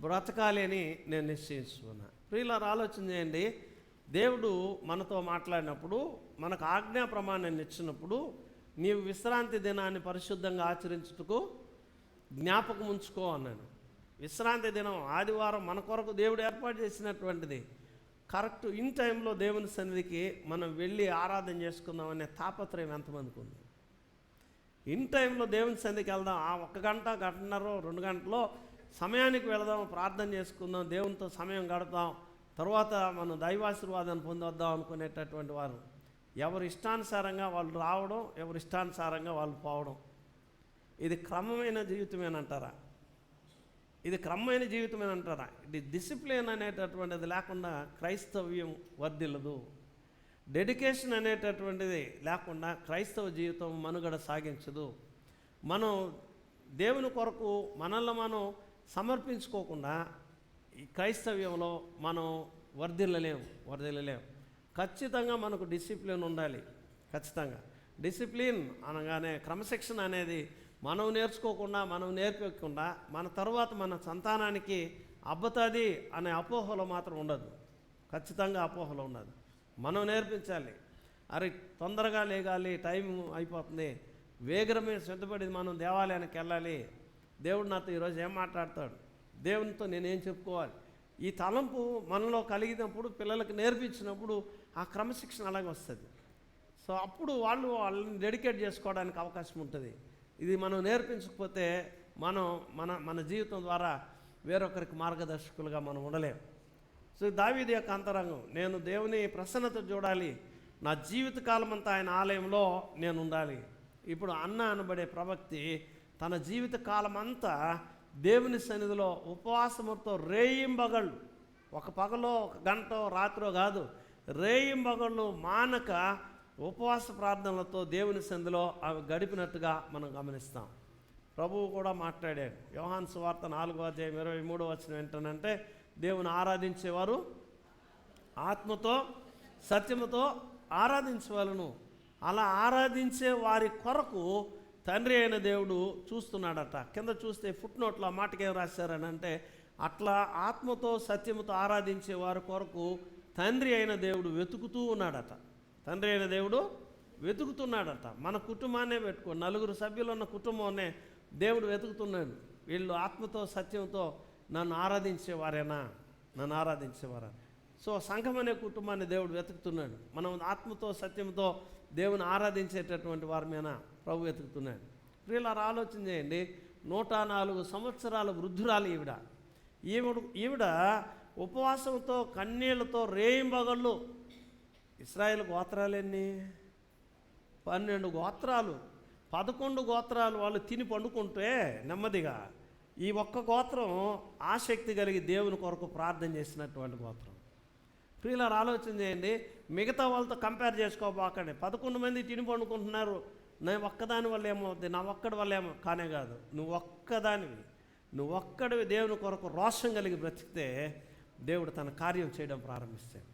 Speaker 1: బ్రతకాలి అని నేను నిశ్చయించుకున్నా. ప్రియులారా, ఆలోచన చేయండి, దేవుడు మనతో మాట్లాడినప్పుడు, మనకు ఆజ్ఞా ప్రమాణాన్ని ఇచ్చినప్పుడు, నీవు విశ్రాంతి దినాన్ని పరిశుద్ధంగా ఆచరించుటకు జ్ఞాపకం ఉంచుకో అన్నాడు. విశ్రాంతి దినం ఆదివారం మన కొరకు దేవుడు ఏర్పాటు చేసినటువంటిది. కరెక్ట్ ఇన్ టైంలో దేవుని సన్నిధికి మనం వెళ్ళి ఆరాధన చేసుకుందామనే తాపత్రయం ఎంతమందికి ఉంది? ఇన్ టైంలో దేవుని సన్నిధికి వెళ్దాం, ఆ 1 గంట, గంటన్నర, 2 గంటలో సమయానికి వెళదాం, ప్రార్థన చేసుకుందాం, దేవునితో సమయం గడపదాం, తర్వాత మనం దైవాశీర్వాదాన్ని పొందొద్దాం అనుకునేటటువంటి వారు ఎవరి ఇష్టానుసారంగా వాళ్ళు రావడం, ఎవరి ఇష్టానుసారంగా వాళ్ళు పోవడం. ఇది క్రమమైన జీవితమేనంటారా? ఇది క్రమమైన జీవితమేనంటారా? ఇది డిసిప్లిన్ అనేటటువంటిది లేకుండా క్రైస్తవ్యం వర్ధిల్లదు. డెడికేషన్ అనేటటువంటిది లేకుండా క్రైస్తవ జీవితం మనుగడ సాగించదు. మనం దేవుని కొరకు మనల్ని మనం సమర్పించుకోకుండా ఈ క్రైస్తవ్యంలో మనం వర్ధిల్లలేము. ఖచ్చితంగా మనకు డిసిప్లిన్ ఉండాలి. ఖచ్చితంగా డిసిప్లిన్ అనగానే క్రమశిక్షణ అనేది మనం నేర్చుకోకుండా, మనం నేర్పించకుండా మన తర్వాత మన సంతానానికి అబ్బతాది అనే అపోహలో మాత్రం ఉండదు. ఖచ్చితంగా అపోహలో ఉండదు. మనం నేర్పించాలి. అరే తొందరగా లేగాలి, టైం అయిపోతుంది, వేగరమే సిద్ధపడి మనం దేవాలయానికి వెళ్ళాలి, దేవుడు నాతో ఈరోజు ఏం మాట్లాడతాడు, దేవునితో నేనేం చెప్పుకోవాలి, ఈ తలంపు మనలో కలిగినప్పుడు, పిల్లలకు నేర్పించినప్పుడు ఆ క్రమశిక్షణ అలాగే వస్తుంది. సో అప్పుడు వాళ్ళని డెడికేట్ చేసుకోవడానికి అవకాశం ఉంటుంది. ఇది మనం నేర్పించకపోతే మన జీవితం ద్వారా వేరొకరికి మార్గదర్శకులుగా మనం ఉండలేం. సో దావీదు యొక్క అంతరంగం, నేను దేవుని ప్రసన్నత చూడాలి, నా జీవితకాలం అంతా ఆయన ఆలయంలో నేను ఉండాలి. ఇప్పుడు అన్న అనబడే ప్రవక్తి తన జీవితకాలం అంతా దేవుని సన్నిధిలో ఉపవాసముతో రేయింబగళ్ళు, ఒక పగలో 1 గంటో రాత్రో కాదు, రేయింబగళ్ళు మానక ఉపవాస ప్రార్థనలతో దేవుని సన్నిధిలో అవి గడిపినట్టుగా మనం గమనిస్తాం. ప్రభువు కూడా మాట్లాడాడు. యోహాను సువార్త 4:23 ఏంటనంటే, దేవుని ఆరాధించేవారు ఆత్మతో సత్యముతో ఆరాధించవలను, అలా ఆరాధించే వారి కొరకు తండ్రి అయిన దేవుడు చూస్తున్నాడట. కింద చూస్తే ఫుట్ నోట్లో ఆ మాటకి ఏం రాశారని అంటే, అట్లా ఆత్మతో సత్యముతో ఆరాధించే వారి కొరకు తండ్రి అయిన దేవుడు వెతుకుతూ ఉన్నాడట. తండ్రి అయిన దేవుడు వెతుకుతున్నాడట. మన కుటుంబాన్నే పెట్టుకో, 4 సభ్యులు ఉన్న కుటుంబాన్నే దేవుడు వెతుకుతున్నాడు. వీళ్ళు ఆత్మతో సత్యంతో నన్ను ఆరాధించేవారేనా? సో సంఘం అనే కుటుంబాన్ని దేవుడు వెతుకుతున్నాడు. మనం ఆత్మతో సత్యంతో దేవుని ఆరాధించేటటువంటి వారమేనా ప్రభు వెతుకుతున్నాడు. వీళ్ళ ఆలోచన చేయండి. 104 సంవత్సరాల వృద్ధురాలు ఈవిడ ఉపవాసంతో కన్నీళ్లతో రేయింబగళ్ళు. ఇశ్రాయేల్ గోత్రాలు ఎన్ని? 12 గోత్రాలు, 11 గోత్రాలు వాళ్ళు తిని పండుకుంటే నెమ్మదిగా, ఈ ఒక్క గోత్రం ఆసక్తి కలిగి దేవుని కొరకు ప్రార్థన చేసినటువంటి గోత్రం. ప్రియులారా ఆలోచన చేయండి. మిగతా వాళ్ళతో కంపేర్ చేసుకోబాకండి. 11 మంది తిని పండుకుంటున్నారు, నేను ఒక్కదాని వల్ల ఏమవుతుంది, నా ఒక్కడి వల్ల ఏమో కానే కాదు. నువ్వు ఒక్కడివి దేవుని కొరకు రోషం కలిగి బ్రతికితే దేవుడు తన కార్యం చేయడం ప్రారంభిస్తాడు.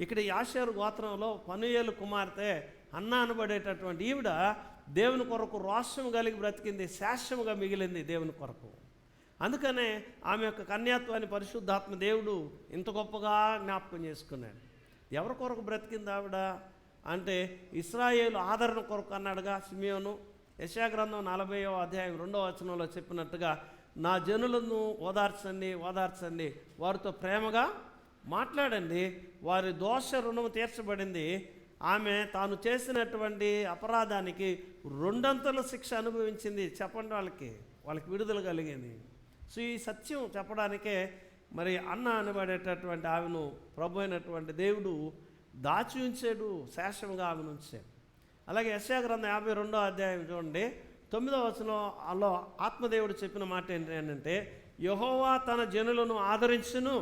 Speaker 1: ఇక్కడ ఈ ఆషేరు గోత్రంలో పనుయేలు కుమార్తె అన్న అనబడేటటువంటి ఈవిడ దేవుని కొరకు రోషం కలిగి బ్రతికింది, శాశ్వతంగా మిగిలింది దేవుని కొరకు. అందుకనే ఆమె యొక్క కన్యాత్వాన్ని పరిశుద్ధాత్మ దేవుడు ఇంత గొప్పగా జ్ఞాపకం చేసుకున్నాడు. ఎవరి కొరకు బ్రతికింది ఆవిడ అంటే, ఇశ్రాయేలు ఆదరణ కొరకు అన్నాడుగా సిమియోను. యెషయా గ్రంథం 40:2 చెప్పినట్టుగా, నా జనులను ఓదార్చండి, వారితో ప్రేమగా మాట్లాడండి, వారి దోష రుణము తీర్చబడింది. ఆమె తాను చేసినటువంటి అపరాధానికి 2 శిక్ష అనుభవించింది. చెప్పండి, వాళ్ళకి విడుదల కలిగింది. సో ఈ సత్యం చెప్పడానికే మరి అన్న అనబడేటటువంటి ఆమెను ప్రభు అయినటువంటి దేవుడు దాచి ఉంచాడు, శాశ్వతంగా ఆమెను ఉంచాడు. అలాగే యెషయా గ్రంథం 52 చూడండి, 9 ఆత్మదేవుడు చెప్పిన మాట ఏంటంటే, యెహోవా తన జనులను ఆదరించును,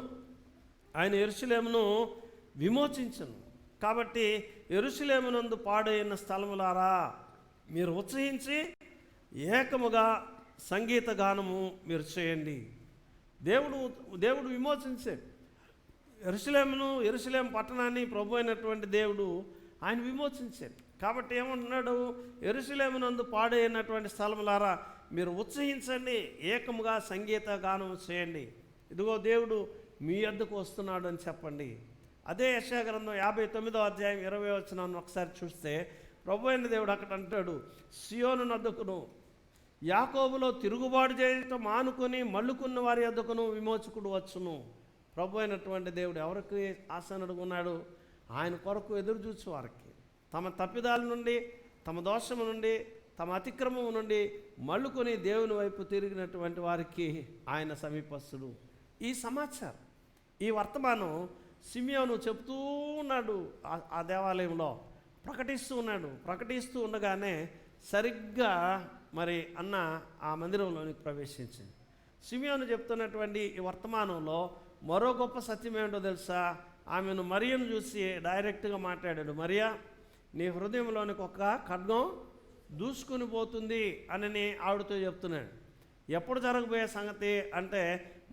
Speaker 1: ఆయన యెరూషలేమును విమోచించును. కాబట్టి యెరూషలేమునందు పాడైన స్థలములారా, మీరు ఉత్సహించి ఏకముగా సంగీత గానము మీరు చేయండి. దేవుడు విమోచించాడు యెరూషలేము పట్టణాన్ని. ప్రభు అయినటువంటి దేవుడు ఆయన విమోచించాడు. కాబట్టి ఏమంటున్నాడు, యెరూషలేమునందు పాడైనటువంటి స్థలములారా మీరు ఉత్సహించండి, ఏకముగా సంగీత గానం చేయండి. ఇదిగో దేవుడు మీ వద్దకు వస్తున్నాడు అని చెప్పండి. అదే యెషయా గ్రంథం 59వ అధ్యాయం 20వ వచనాన్ని ఒకసారి చూస్తే ప్రభు అయిన దేవుడు అక్కడ అంటాడు, సియోను నొద్దకును యాకోబులో తిరుగుబాటు చేయటం మానుకొని మళ్ళుకున్న వారి యొద్దకును విమోచకుడు వచ్చును. ప్రభు అయినటువంటి దేవుడు ఎవరికి ఆసనుడుగా ఉన్నాడు? ఆయన కొరకు ఎదురు చూచు వారికి, తమ తప్పిదాల నుండి, తమ దోషము నుండి, తమ అతిక్రమము నుండి మళ్ళుకొని దేవుని వైపు తిరిగినటువంటి వారికి ఆయన సమీపస్తుడు. ఈ సమాచారం, ఈ వర్తమానం సిమియోను చెప్తూ ఉన్నాడు, ఆ దేవాలయంలో ప్రకటిస్తూ ఉండగానే సరిగ్గా మరి అన్న ఆ మందిరంలోనికి ప్రవేశించింది. సిమియోను చెప్తున్నటువంటి ఈ వర్తమానంలో మరో గొప్ప సత్యం ఏంటో తెలుసా? ఆమెను మరియను చూసి డైరెక్ట్గా మాట్లాడాడు, మరియా, నీ హృదయంలోనికి ఒక ఖడ్గం దూసుకుని పోతుంది అని ఆవిడతో చెప్తున్నాడు. ఎప్పుడు జరగబోయే సంగతి అంటే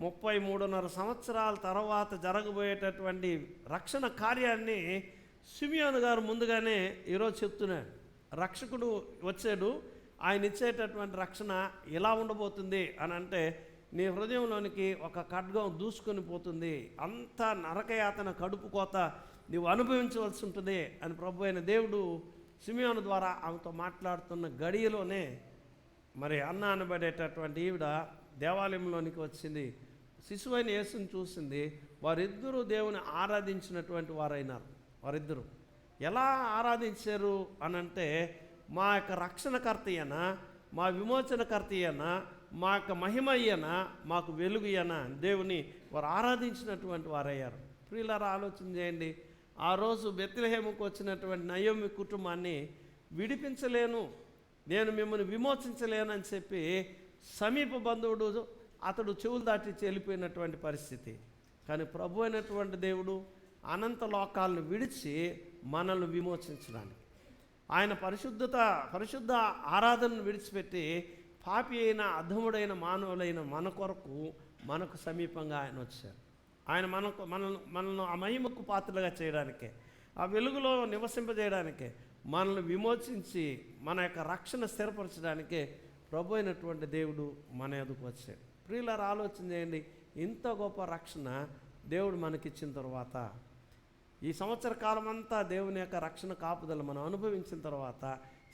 Speaker 1: 33.5 సంవత్సరాల తర్వాత జరగబోయేటటువంటి రక్షణ కార్యాన్ని సిమియోను గారు ముందుగానే ఈరోజు చెప్తున్నాడు. రక్షకుడు వచ్చాడు, ఆయన ఇచ్చేటటువంటి రక్షణ ఇలా ఉండబోతుంది అని అంటే, నీ హృదయంలోనికి ఒక ఖడ్గం దూసుకొని పోతుంది, అంత నరకయాతన, కడుపు కోత నీవు అనుభవించవలసి ఉంటుంది అని ప్రభు అయిన దేవుడు సిమియోను ద్వారా ఆమెతో మాట్లాడుతున్న గడియలోనే మరి అన్న అనబడేటటువంటి ఈవిడ దేవాలయంలోనికి వచ్చింది. శిశువైన యేసుని చూసింది. వారిద్దరూ దేవుని ఆరాధించినటువంటి వారైనారు. వారిద్దరూ ఎలా ఆరాధించారు అనంటే, మా యొక్క రక్షణకర్త అయినా, మా విమోచనకర్త అయినా, మా యొక్క మహిమ అయ్యనా, మాకు వెలుగు అయినా దేవుని వారు ఆరాధించినటువంటి వారయ్యారు. ప్రియులారా, ఆలోచన చేయండి. ఆ రోజు బెత్లెహేముకు వచ్చినటువంటి నయోమి కుటుంబాన్ని విడిపించలేను, నేను మిమ్మల్ని విమోచించలేను అని చెప్పి సమీప బంధువుడు అతడు చెవులు దాటి వెళ్ళిపోయినటువంటి పరిస్థితి. కానీ ప్రభు అయినటువంటి దేవుడు అనంత లోకాలను విడిచి మనల్ని విమోచించడానికి, ఆయన పరిశుద్ధ ఆరాధనను విడిచిపెట్టి పాపి అయిన అధముడైన మానవులైన మన కొరకు మనకు సమీపంగా ఆయన వచ్చారు. ఆయన మనల్ని ఆ మహిమకు పాత్రలుగా చేయడానికే, ఆ వెలుగులో నివసింపజేయడానికే, మనల్ని విమోచించి మన యొక్క రక్షణ స్థిరపరచడానికే ప్రభు అయినటువంటి దేవుడు మన ఎదుకు వచ్చాడు. ప్రియులారా, ఆలోచన చేయండి. ఇంత గొప్ప రక్షణ దేవుడు మనకిచ్చిన తర్వాత, ఈ సంవత్సర కాలం అంతా దేవుని యొక్క రక్షణ కాపుదల మనం అనుభవించిన తర్వాత,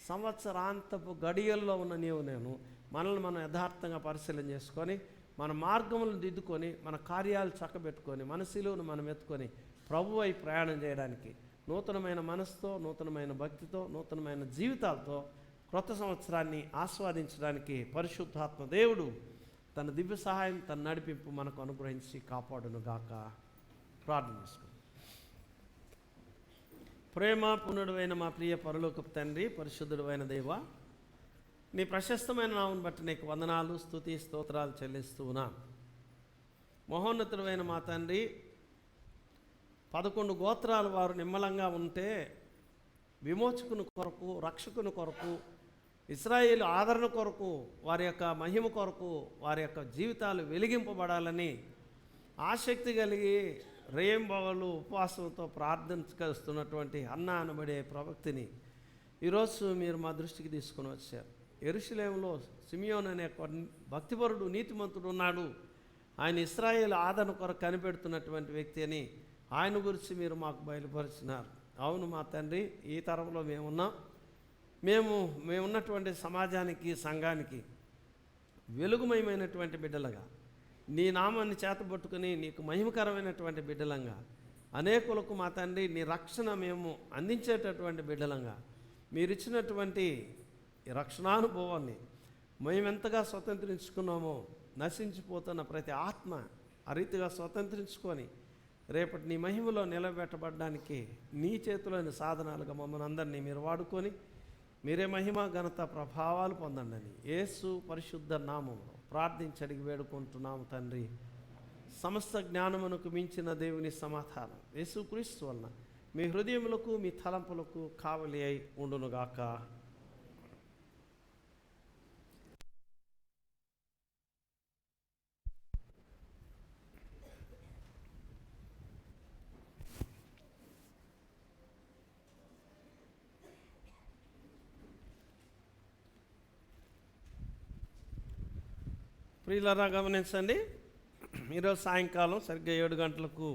Speaker 1: సంవత్సరాంతపు గడియల్లో ఉన్న నేను మనల్ని మనం యథార్థంగా పరిశీలన చేసుకొని, మన మార్గములను దిద్దుకొని, మన కార్యాలు చక్కబెట్టుకొని, మన శిలువను మనం ఎత్తుకొని ప్రభువై ప్రయాణం చేయడానికి, నూతనమైన మనసుతో, నూతనమైన భక్తితో, నూతనమైన జీవితాలతో క్రొత్త సంవత్సరాన్ని ఆస్వాదించడానికి పరిశుద్ధాత్మ దేవుడు తన దివ్య సహాయం, తన నడిపింపు మనకు అనుగ్రహించి కాపాడును గాక. ప్రార్థన చేసుకుందాం. ప్రేమ పూర్ణుడైన మా ప్రియ పరలోకపు తండ్రి, పరిశుద్ధుడైన దేవ, నీ ప్రశస్తమైన నామమును బట్టి నీకు వందనాలు, స్తుతి, స్తోత్రాలు చెల్లిస్తూ ఉన్నాం. మహోన్నతుడైన మా తండ్రి, 11 గోత్రాల వారు నిమ్మలంగా ఉంటే విమోచకుని కొరకు, రక్షకుని కొరకు, ఇశ్రాయేలు ఆదరణ కొరకు, వారి యొక్క మహిమ కొరకు, వారి యొక్క జీవితాలు వెలిగింపబడాలని ఆసక్తి కలిగి రేయింబవలు ఉపవాసంతో ప్రార్థించుకొస్తున్నటువంటి అన్న అనబడే ప్రవక్తిని ఈరోజు మీరు మా దృష్టికి తీసుకుని వచ్చారు. యెరూషలేములో సిమియోను అనే భక్తిపరుడు, నీతిమంతుడు ఉన్నాడు. ఆయన ఇశ్రాయేలు ఆదరణ కొరకు కనిపెడుతున్నటువంటి వ్యక్తి అని ఆయన గురించి మీరు మాకు బయలుపరిచినారు. అవును మా తండ్రి, ఈ తరంలో మేమున్నటువంటి సమాజానికి, సంఘానికి వెలుగుమయమైనటువంటి బిడ్డలుగా, నీ నామాన్ని చేతబట్టుకుని నీకు మహిమకరమైనటువంటి బిడ్డలంగా, అనేకులకు మా తండ్రి నీ రక్షణ మేము అందించేటటువంటి బిడ్డలంగా, మీరిచ్చినటువంటి ఈ రక్షణానుభవాన్ని మేమెంతగా స్వతంత్రించుకున్నామో, నశించిపోతున్న ప్రతి ఆత్మ ఆ రీతిగా స్వతంత్రించుకొని రేపటి నీ మహిమలో నిలబెట్టబడడానికి నీ చేతిలోని సాధనాలుగా మమ్మల్ని అందరినీ మీరు వాడుకొని మీరే మహిమ, ఘనత, ప్రభావాలు పొందండి అని యేసు పరిశుద్ధ నామములో ప్రార్థించి అడిగి వేడుకుంటున్నాము తండ్రి. సమస్త జ్ఞానమునకు మించిన దేవుని సమాధానం యేసుక్రీస్తు వలన మీ హృదయములకు, మీ తలంపులకు కావలి అయి ఉండునుగాక. ప్రియులారా, గమనించండి. ఈరోజు సాయంకాలం సరిగ్గా 7 గంటలకు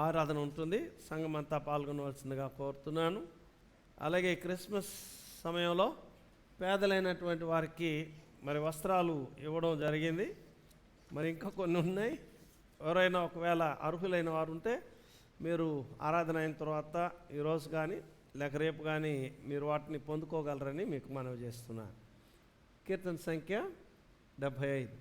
Speaker 1: ఆరాధన ఉంటుంది. సంఘం అంతా పాల్గొనవలసిందిగా కోరుతున్నాను. అలాగే క్రిస్మస్ సమయంలో పేదలైనటువంటి వారికి మరి వస్త్రాలు ఇవ్వడం జరిగింది. మరి ఇంకా కొన్ని ఉన్నాయి. ఎవరైనా ఒకవేళ అర్హులైన వారు ఉంటే మీరు ఆరాధన అయిన తర్వాత ఈరోజు కానీ లేక రేపు కానీ మీరు వాటిని పొందుకోగలరని మీకు మనవి చేస్తున్నాను. కీర్తన సంఖ్య 75.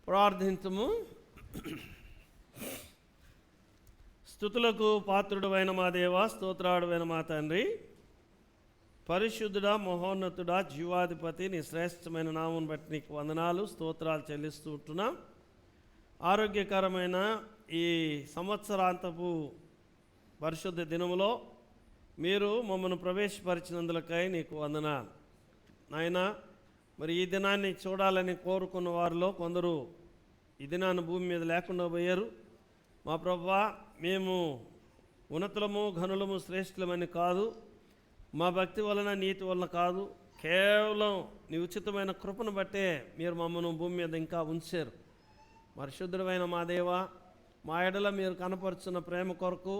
Speaker 1: ప్రార్థించుము. స్తుతులకు పాత్రుడైన మా దేవ, స్తోత్రాడువైన మా తండ్రి, పరిశుద్ధుడా, మహోన్నతుడా, జీవాధిపతి, నీ శ్రేష్టమైన నామం బట్టి నీకు వందనాలు, స్తోత్రాలు చెల్లిస్తూ ఉంటున్నాం. ఆరోగ్యకరమైన ఈ సంవత్సరాంతపు పరిశుద్ధ దినములో మీరు మమ్మల్ని ప్రవేశపరిచినందులకై నీకు వందనాలు నాయనా. మరి ఈ దినాన్ని చూడాలని కోరుకున్న వారిలో కొందరు ఈ దినాన్ని భూమి మీద లేకుండా పోయారు. మా ప్రభువా, మేము ఉన్నతులము, ఘనులము, శ్రేష్ఠులమని కాదు, మా భక్తి వలన, నీతి వలన కాదు, కేవలం నీ ఉచితమైన కృపను బట్టే మీరు మమ్మల్ని భూమి మీద ఇంకా ఉంచారు. పరిశుద్ధుడైన మా దేవా, మా ఎడల మీరు కనపరుచున్న ప్రేమ కొరకు,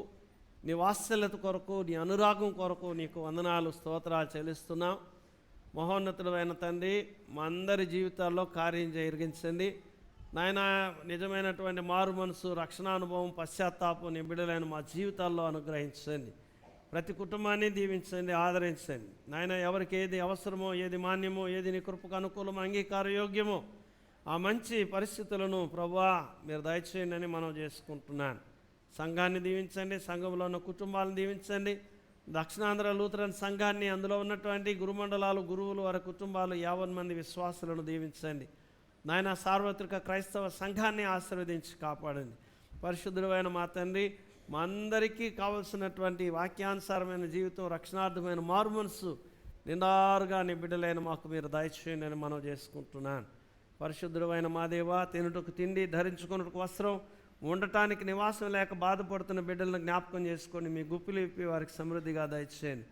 Speaker 1: నీ వాత్సల్యత కొరకు, నీ అనురాగం కొరకు నీకు వందనాలు, స్తోత్రాలు చెల్లిస్తున్నాం. మహోన్నతుడైన తండ్రి, మా అందరి జీవితాల్లో కార్యం జరిగించండి నాయన. నిజమైనటువంటి మారు మనసు, రక్షణానుభవం, పశ్చాత్తాపం నీ బిడ్డలైన మా జీవితాల్లో అనుగ్రహించండి. ప్రతి కుటుంబాన్ని దీవించండి, ఆదరించండి నాయన. ఎవరికి ఏది అవసరమో, ఏది మాన్యమో, ఏది నీ కృపకు అనుకూలమో, అంగీకార యోగ్యమో ఆ మంచి పరిస్థితులను ప్రభువా మీరు దయచేయండి అని మనం చేసుకుంటున్నాను. సంఘాన్ని దీవించండి, సంఘంలో ఉన్న కుటుంబాలను దీవించండి. దక్షిణాంధ్ర లూథరన్ సంఘాన్ని, అందులో ఉన్నటువంటి గురుమండలాలు, గురువులు, వారి కుటుంబాలు 50 మంది విశ్వాసులను దీవించండి నాయన. సార్వత్రిక క్రైస్తవ సంఘాన్ని ఆశీర్వదించి కాపాడండి. పరిశుద్ధుడైన మా తండ్రి, మా అందరికీ కావలసినటువంటి వాక్యానుసారమైన జీవితం, రక్షణార్థమైన మారు మనసు నిండారుగా నీ బిడ్డలైన మాకు మీరు దయచేయండి అని మనం చేసుకుంటున్నాను. పరిశుద్ధుడైన మా దేవా, తినుటకు తిండి, ధరించుకున్నట్టుకు వస్త్రం, ఉండటానికి నివాసం లేక బాధపడుతున్న బిడ్డలను జ్ఞాపకం చేసుకొని మీ గుప్పిలు ఇప్పి వారికి సమృద్ధిగా దయచేయండి.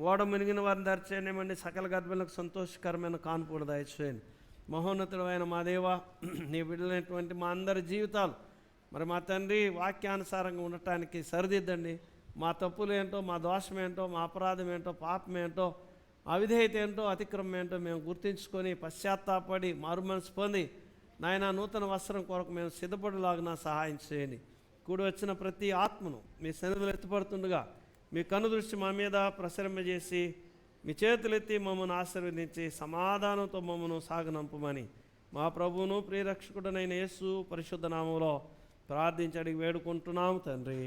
Speaker 1: ఓడ మునిగిన వారిని దయచేయనివ్వండి, సకల గర్భలకు సంతోషకరమైన కాన్పుడు దయచేయండి. మహోన్నతుడైన మా దేవా, నీ బిడ్డలైనటువంటి మా అందరి జీవితాలు మరి మా తండ్రి వాక్యానుసారంగా ఉండటానికి సరిదిద్దండి. మా తప్పులు ఏంటో, మా దోషం ఏంటో, మా అపరాధం ఏంటో, పాపం ఏంటో, అవిధేయత ఏంటో, అతిక్రమం ఏంటో మేము గుర్తించుకొని పశ్చాత్తాపడి మారుమనసు పొంది నాయన నూతన వస్త్రం కొరకు మేము సిద్ధపడేలాగా సహాయం చేయండి. కూడి వచ్చిన ప్రతి ఆత్మను మీ సన్నిధిలో ఎత్తుపడుతుండగా మీ కన్ను దృష్టి మా మీద ప్రసరింపజేసి మీ చేతులెత్తి మమ్మల్ని ఆశీర్వదించి సమాధానంతో మమ్మల్ని సాగనంపమని మా ప్రభువును ప్రియరక్షకుడనైన యేసు పరిశుద్ధ నామంలో ప్రార్థించి అడిగి వేడుకుంటున్నాము తండ్రి.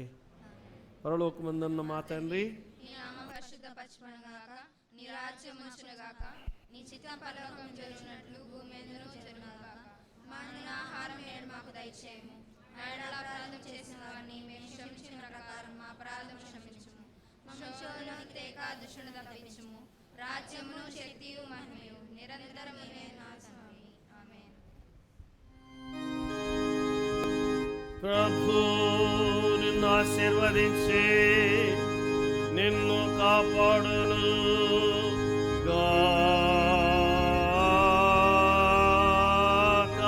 Speaker 1: పరలోకమందున్న మా తండ్రి,
Speaker 2: నీ నామం పరిశుద్ధపరచుకొనుగాక, నీ రాజ్యం వచ్చునుగాక, నీ చిత్తం పరలోకం జరుగునట్లు భూమి మీదను జరుగునుగాక. మా ఆహారం నేడు మాకు దయచేయము, మా యెడల అపరాధం చేసిన వారిని మేము క్షమించిన ప్రకారం మా అపరాధం క్షమించుము. మా శోధనలోనికి తేక దుష్టుని తప్పించుము. రాజ్యమును శక్తియు మహిమయు నిరంతరం నీవే నాశనమి. ఆమేన్.
Speaker 1: ప్రభు నిన్ను ఆశీర్వదించి నిన్ను కాపాడును గాక.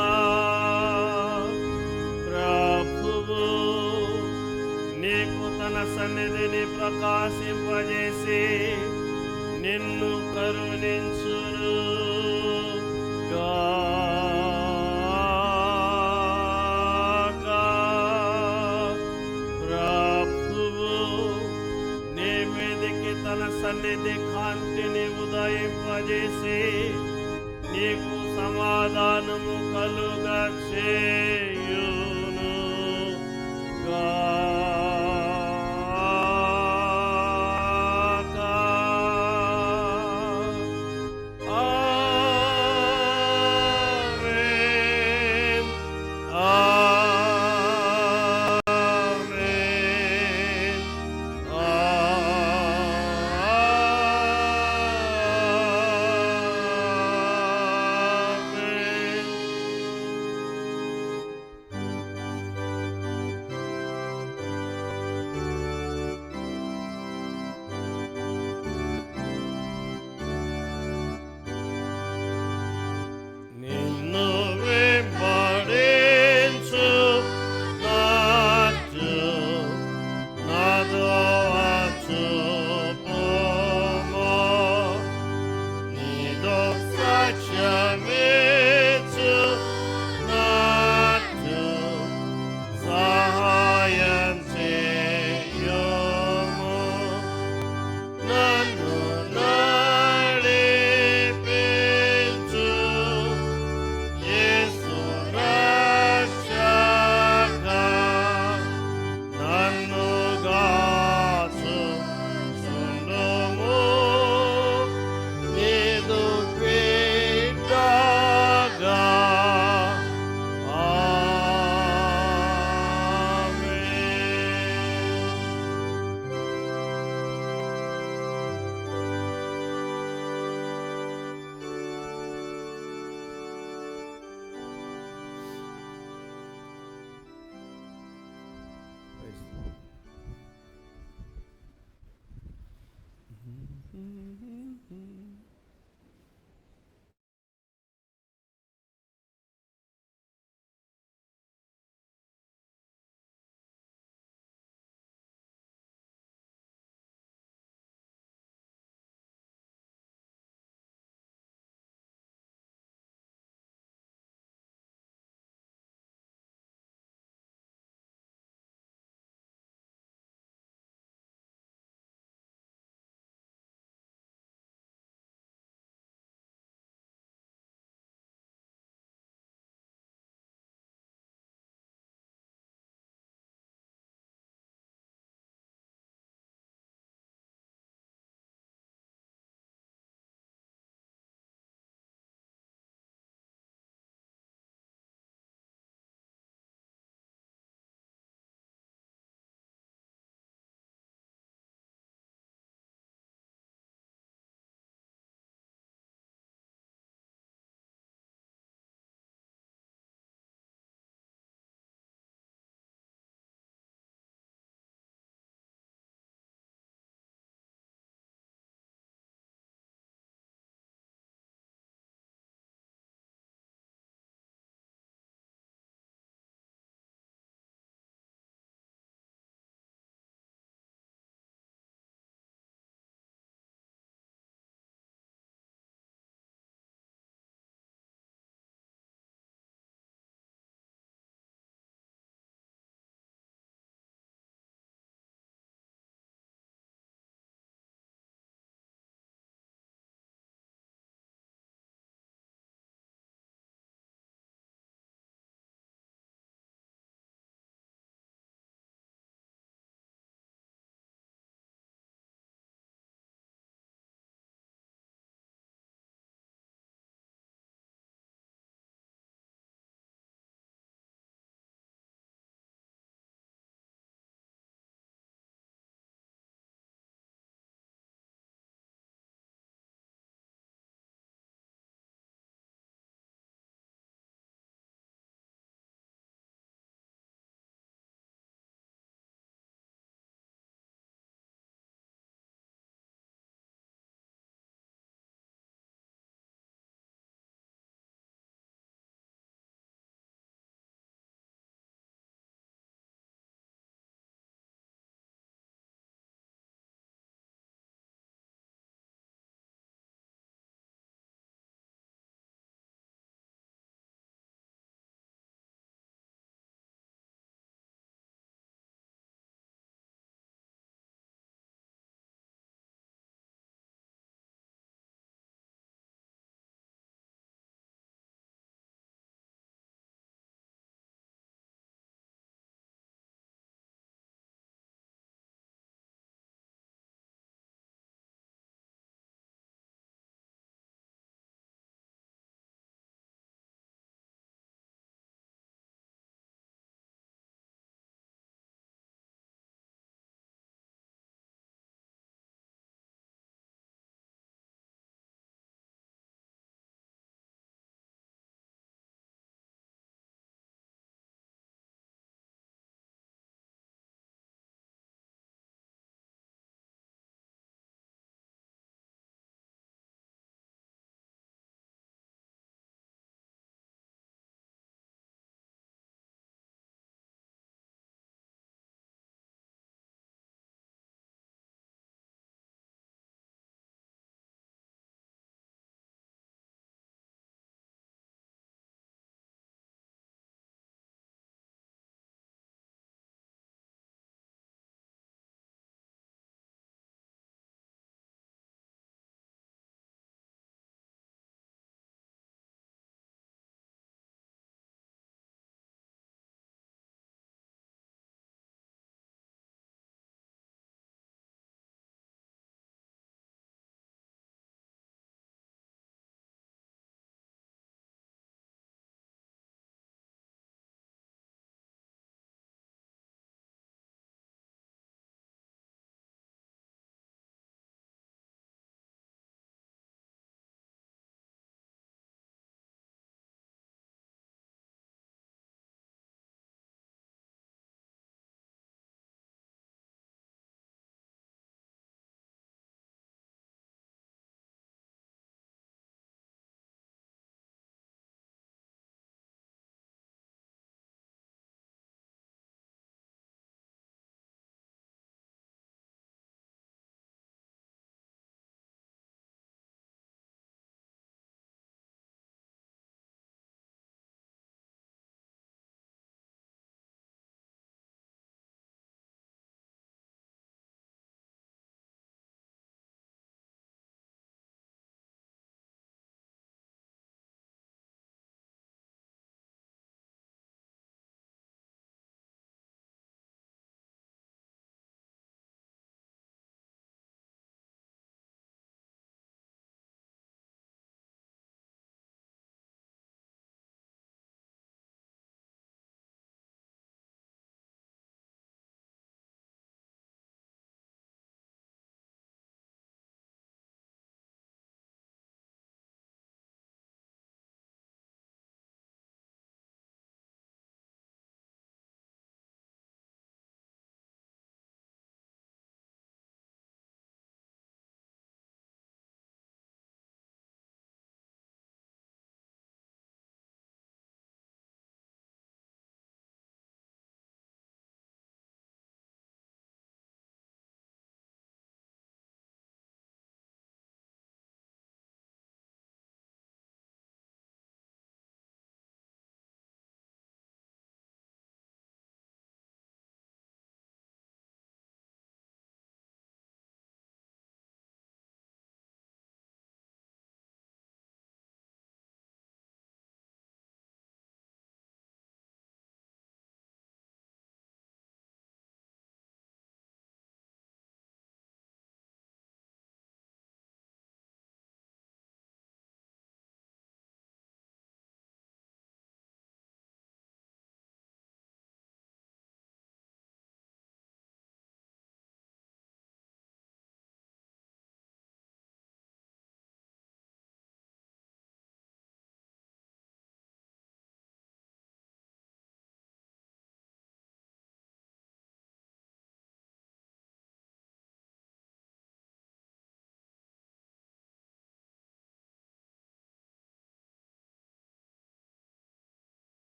Speaker 1: ప్రభువు నీకు తన సన్నిధిని ప్రకాశింపజేసి నిన్ను కరుణించును గాక. ప్రభువు నీ మీదికి తన సన్నిధి కాంతిని ఉదయింపజేసి నీకు సమాధానము కలుగ చే